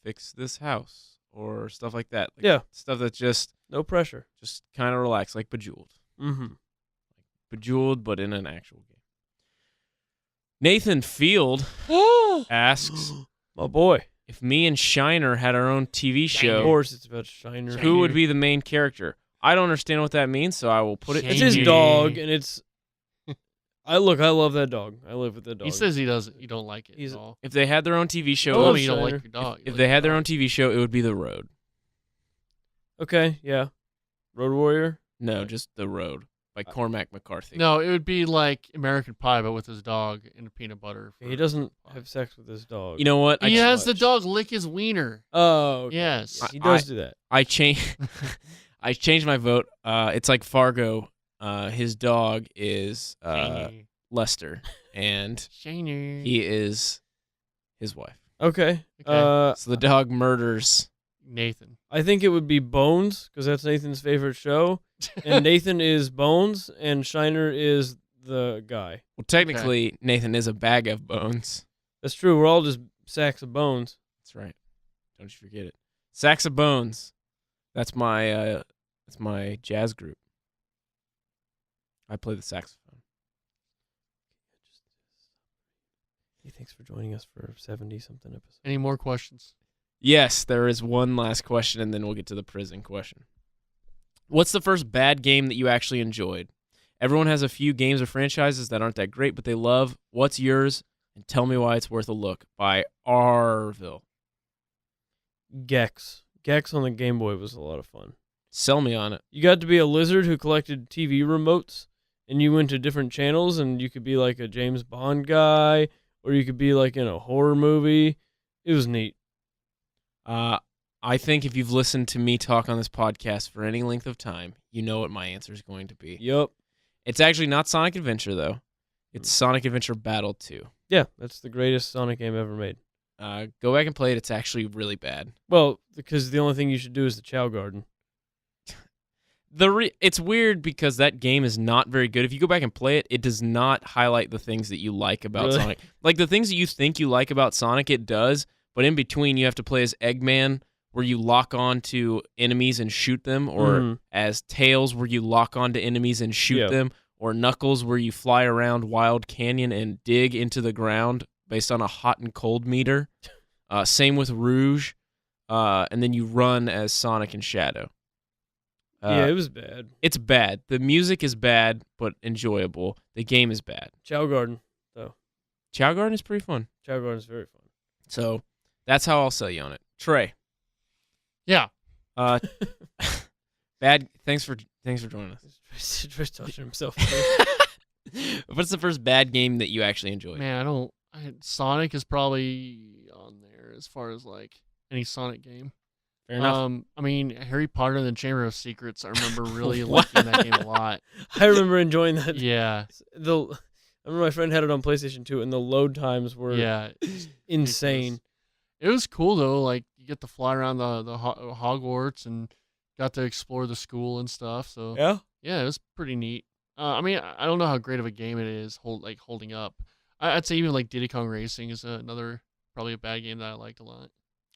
fix this house or stuff like that. Like, Yeah. Stuff that just No pressure. kind of relax, like Bejeweled. Mm-hmm. Bejeweled, but in an actual game. Nathan Field asks My boy. if me and Shiner had our own TV Of show, course it's about Shiner. who would be the main character? I don't understand what that means, so I will put it. It's Shiner. his dog, and it's... I love that dog. I live with that dog. He says he doesn't. You don't like it He's- at all. If they had their own TV show, I Oh, love you don't Shiner. like your dog. You if like they your had their dog. own TV show, it would be The Road. Okay, yeah. Road Warrior? No, just The Road by Cormac McCarthy. No, it would be like American Pie, but with his dog and peanut butter. He doesn't have sex with his dog. You know what? He I, has the dog lick his wiener. Oh, okay. Yes. He does do that. I changed. I changed my vote. It's like Fargo. His dog is Shiner. Lester, and Shiner. he is his wife. Okay. Okay. So the dog murders. Nathan. I think it would be Bones, because that's Nathan's favorite show. And Nathan is Bones, and Shiner is the guy. Well, technically, Nathan is a bag of bones. That's true. We're all just sacks of bones. That's right. Don't you forget it. Sacks of Bones. That's my jazz group. I play the saxophone. Hey, thanks for joining us for 70-something episodes. Any more questions? Yes, there is one last question, and then we'll get to the prison question. What's the first bad game that you actually enjoyed? Everyone has a few games or franchises that aren't that great, but they love. What's yours? And tell me why it's worth a look. By Arville. Gex. Gex on the Game Boy was a lot of fun. Sell me on it. You got to be a lizard who collected TV remotes, and you went to different channels, and you could be like a James Bond guy, or you could be like in a horror movie. It was neat. I think if you've listened to me talk on this podcast for any length of time, you know what my answer is going to be. Yep. It's actually not Sonic Adventure, though. It's Sonic Adventure Battle 2. Yeah, that's the greatest Sonic game ever made. Go back and play it. It's actually really bad. Well, because the only thing you should do is the Chow Garden. It's weird because that game is not very good. If you go back and play it, it does not highlight the things that you like about Really? Sonic. Like the things that you think you like about Sonic, it does. But in between, you have to play as Eggman, where you lock on to enemies and shoot them, or Mhm. as Tails, where you lock on to enemies and shoot Yeah. them, or Knuckles, where you fly around Wild Canyon and dig into the ground based on a hot and cold meter. Same with Rouge, and then you run as Sonic and Shadow. Yeah, it was bad. It's bad. The music is bad, but enjoyable. The game is bad. Chow Garden, though. Chow Garden is pretty fun. Chow Garden's very fun. So that's how I'll sell you on it. Trey. Yeah. Bad. Thanks for joining us. Just touching himself. What's the first bad game that you actually enjoyed? Man, Sonic is probably on there as far as like any Sonic game. Fair enough. I mean, Harry Potter and the Chamber of Secrets, I remember really liking that game a lot. I remember enjoying that. Yeah. I remember my friend had it on PlayStation 2, and the load times were Yeah. insane. It was cool though. Like you get to fly around the Hogwarts and got to explore the school and stuff. So yeah, it was pretty neat. I mean, I don't know how great of a game it is holding up. I'd say even like Diddy Kong Racing is another probably a bad game that I liked a lot.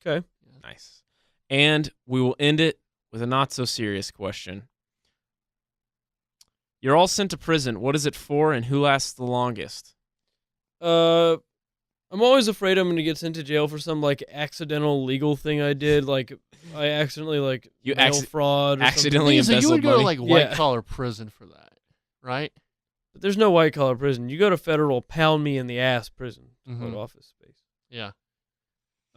Okay. Yeah. Nice. And we will end it with a not so serious question. You're all sent to prison. What is it for, and who lasts the longest? I'm always afraid I'm going to get sent to jail for some like accidental legal thing I did. Like I accidentally mail fraud. Or accidentally something. So you would go money. to like white collar prison for that, right? But there's no white collar prison. You go to federal pound me in the ass prison to put office space. Yeah.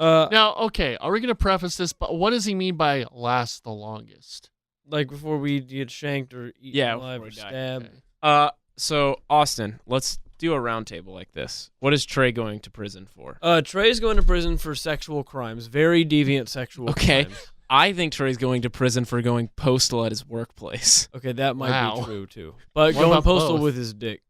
Now, okay, are we going to preface this? But what does he mean by last the longest? Like before we get shanked or eaten alive or stabbed. Okay. So Austin, let's do a roundtable like this. What is Trey going to prison for? Trey's going to prison for sexual crimes, very deviant sexual crimes. I think Trey's going to prison for going postal at his workplace. Okay, that might be true too. But What going about postal both? with his dick.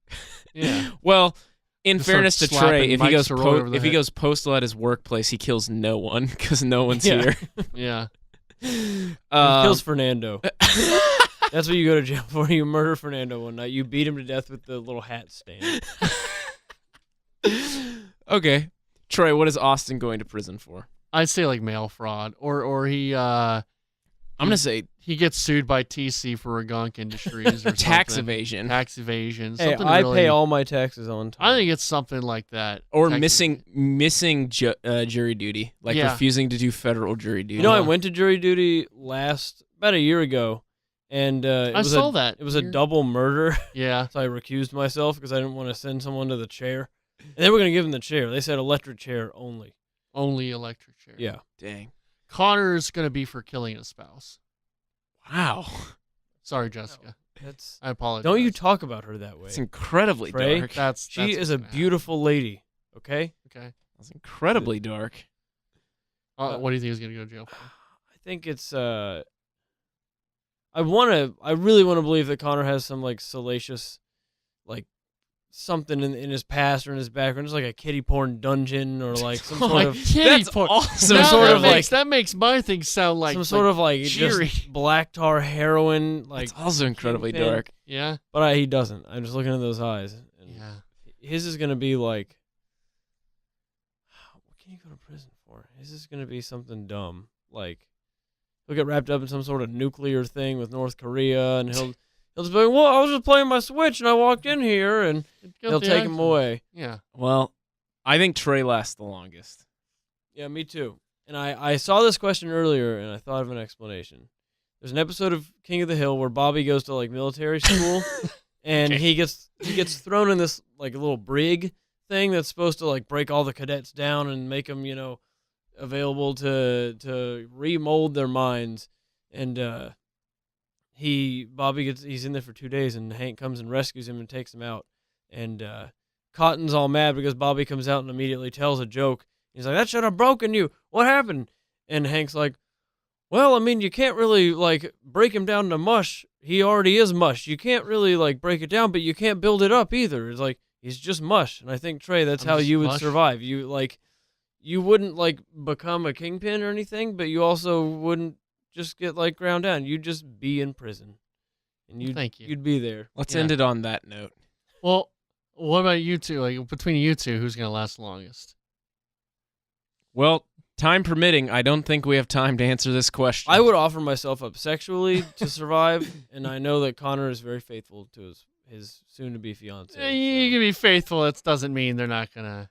Yeah. Well, in Just fairness to start Trey, slapping if he mics goes over the if he head. goes postal at his workplace, he kills no one because no one's Yeah. here. Yeah. He kills Fernando. That's what you go to jail for. You murder Fernando one night. You beat him to death with the little hat stand. Okay, Trey, what is Austin going to prison for? I'd say like mail fraud or he I'm gonna say he gets sued by TC for Regunk Industries or tax something. evasion Tax evasion. Hey, Something I really, pay all my taxes on time. I think it's something like that. or Tax missing jury duty, like Yeah. refusing to do federal jury duty. You know, I went to jury duty about a year ago, and it I was saw that. It was a double murder, Yeah. so I recused myself because I didn't want to send someone to the chair. And they were going to give him the chair. They said electric chair only. Only electric chair. Yeah. Dang. Connor's gonna be for killing a spouse. Wow. Sorry, Jessica. That's. I apologize. Don't you talk about her that way. It's incredibly Trey? dark. She is what's a gonna happen. beautiful lady. Okay. Okay. That's incredibly dark. What do you think he's gonna go to jail for? I think it's. I really want to believe that Connor has some like salacious, like something in his past or in his background. It's like a kiddie porn dungeon or like some sort of Kitty That's porn. awesome. Now sort that of makes, that makes my thing sound like some sort of like cheery. just black tar heroin. Like, That's also incredibly kingpin. dark. Yeah. but he doesn't. I'm just looking at those eyes. And Yeah. His is gonna be like, what can you go to prison for? His is gonna be something dumb. Like, he'll get wrapped up in some sort of nuclear thing with North Korea, and he'll just be like, well, I was just playing my Switch and I walked in here, and they'll take him away. Yeah. Well, I think Trey lasts the longest. Yeah, me too. And I saw this question earlier, and I thought of an explanation. There's an episode of King of the Hill where Bobby goes to like military school, and he gets thrown in this like little brig thing that's supposed to like break all the cadets down and make them, available to remold their minds. And he's in there for 2 days, and Hank comes and rescues him and takes him out. And Cotton's all mad because Bobby comes out and immediately tells a joke. He's like, that should have broken you. What happened? And Hank's like, well, I mean, you can't really like break him down to mush. He already is mush. You can't really like break it down, but you can't build it up either. It's like, he's just mush. And I think, Trey, that's I'm how just you would mush. survive. You wouldn't like become a kingpin or anything, but you also wouldn't just get like ground down. You'd just be in prison. And Thank you. You'd be there. Let's Yeah. end it on that note. Well, what about you two? Like between you two, who's gonna last longest? Well, time permitting, I don't think we have time to answer this question. I would offer myself up sexually to survive, and I know that Connor is very faithful to his soon-to-be fiance. You can be faithful. That doesn't mean they're not gonna,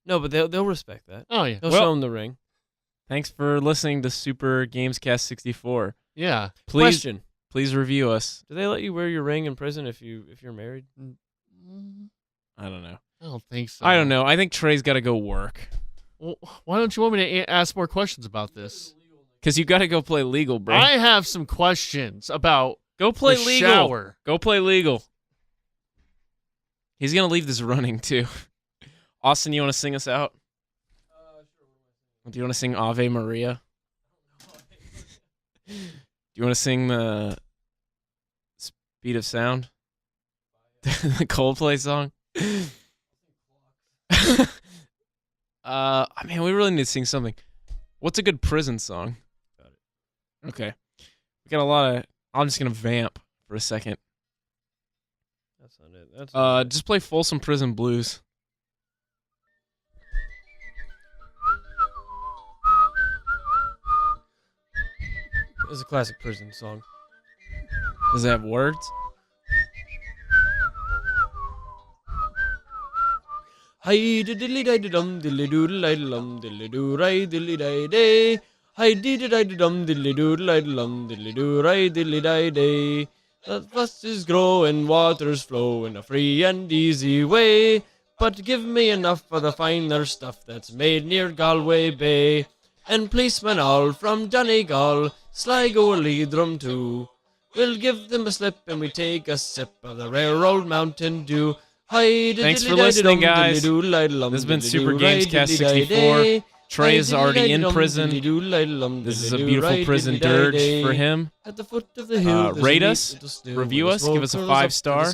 No, but they'll respect that. Oh yeah. They'll Well- show him the ring. Thanks for listening to Super GamesCast 64. Yeah. Question: Please review us. do they let you wear your ring in prison if you're married? I don't know. I don't think so. I don't know. I think Trey's got to go work. Well, why don't you want me to ask more questions about this? Because you got to go play legal, bro. I have some questions about Go play the legal. shower. Go play legal. He's going to leave this running, too. Austin, you want to sing us out? Do you want to sing Ave Maria? Do you want to sing the Speed of Sound? The Coldplay song? Man, we really need to sing something. What's a good prison song? Got it. Okay. We got a lot of... I'm just going to vamp for a second. That's not it. That's not it. Just play Folsom Prison Blues. It's a classic prison song. Does it have words? Hi diddly di dum diddly doodle I lum diddly doo ri diddly di day. Hi diddly di dum diddly doodle I lum diddly doo ri diddly di day. The buses grow and waters flow in a free and easy way. But give me enough of the finer stuff that's made near Galway Bay. And policemen all from Donegal, Sligo or Leitrim too. We'll give them a slip and we take a sip of the rare old Mountain Dew. Thanks for listening, guys. This has been Super GamesCast 64. Trey is already in prison. This is a beautiful prison dirge for him. At the foot of the hill, rate us, review us, give us a 5-star.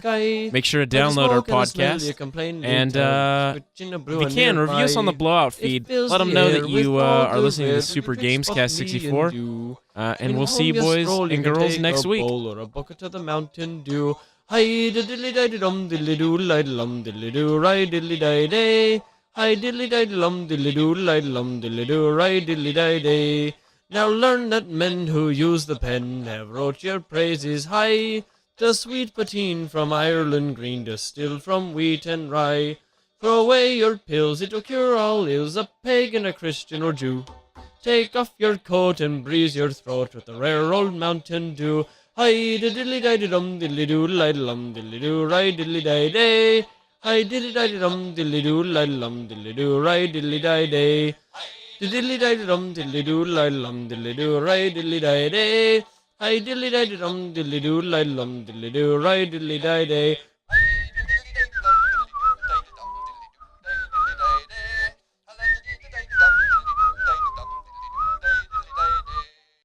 Make sure to download our podcast. And if you can, review us on the Blowout feed. Let them know that you are listening to Super GamesCast 64. And we'll see you boys and girls next week. Or a bucket of the Mountain Dew. Hi diddly di dum diddly doo lum diddly doo ri diddly di day. Hi diddly di lum diddly doo lum diddly doo ri diddly di day. Now learn that men who use the pen have wrote your praises high. The sweet poteen from Ireland green, distilled from wheat and rye. Throw away your pills, it'll cure all ills, a pagan, a Christian or Jew. Take off your coat and breeze your throat with the rare old Mountain Dew. Hi diddly di dum diddly doo lum diddly doo ri diddly di day. Hi diddly di dum diddly doo lum diddly doo ri diddly di day. Diddly di dum diddly doo lum diddly doo ri diddly di day. Hi diddly di dum diddly doo lum diddly doo ri diddly di day.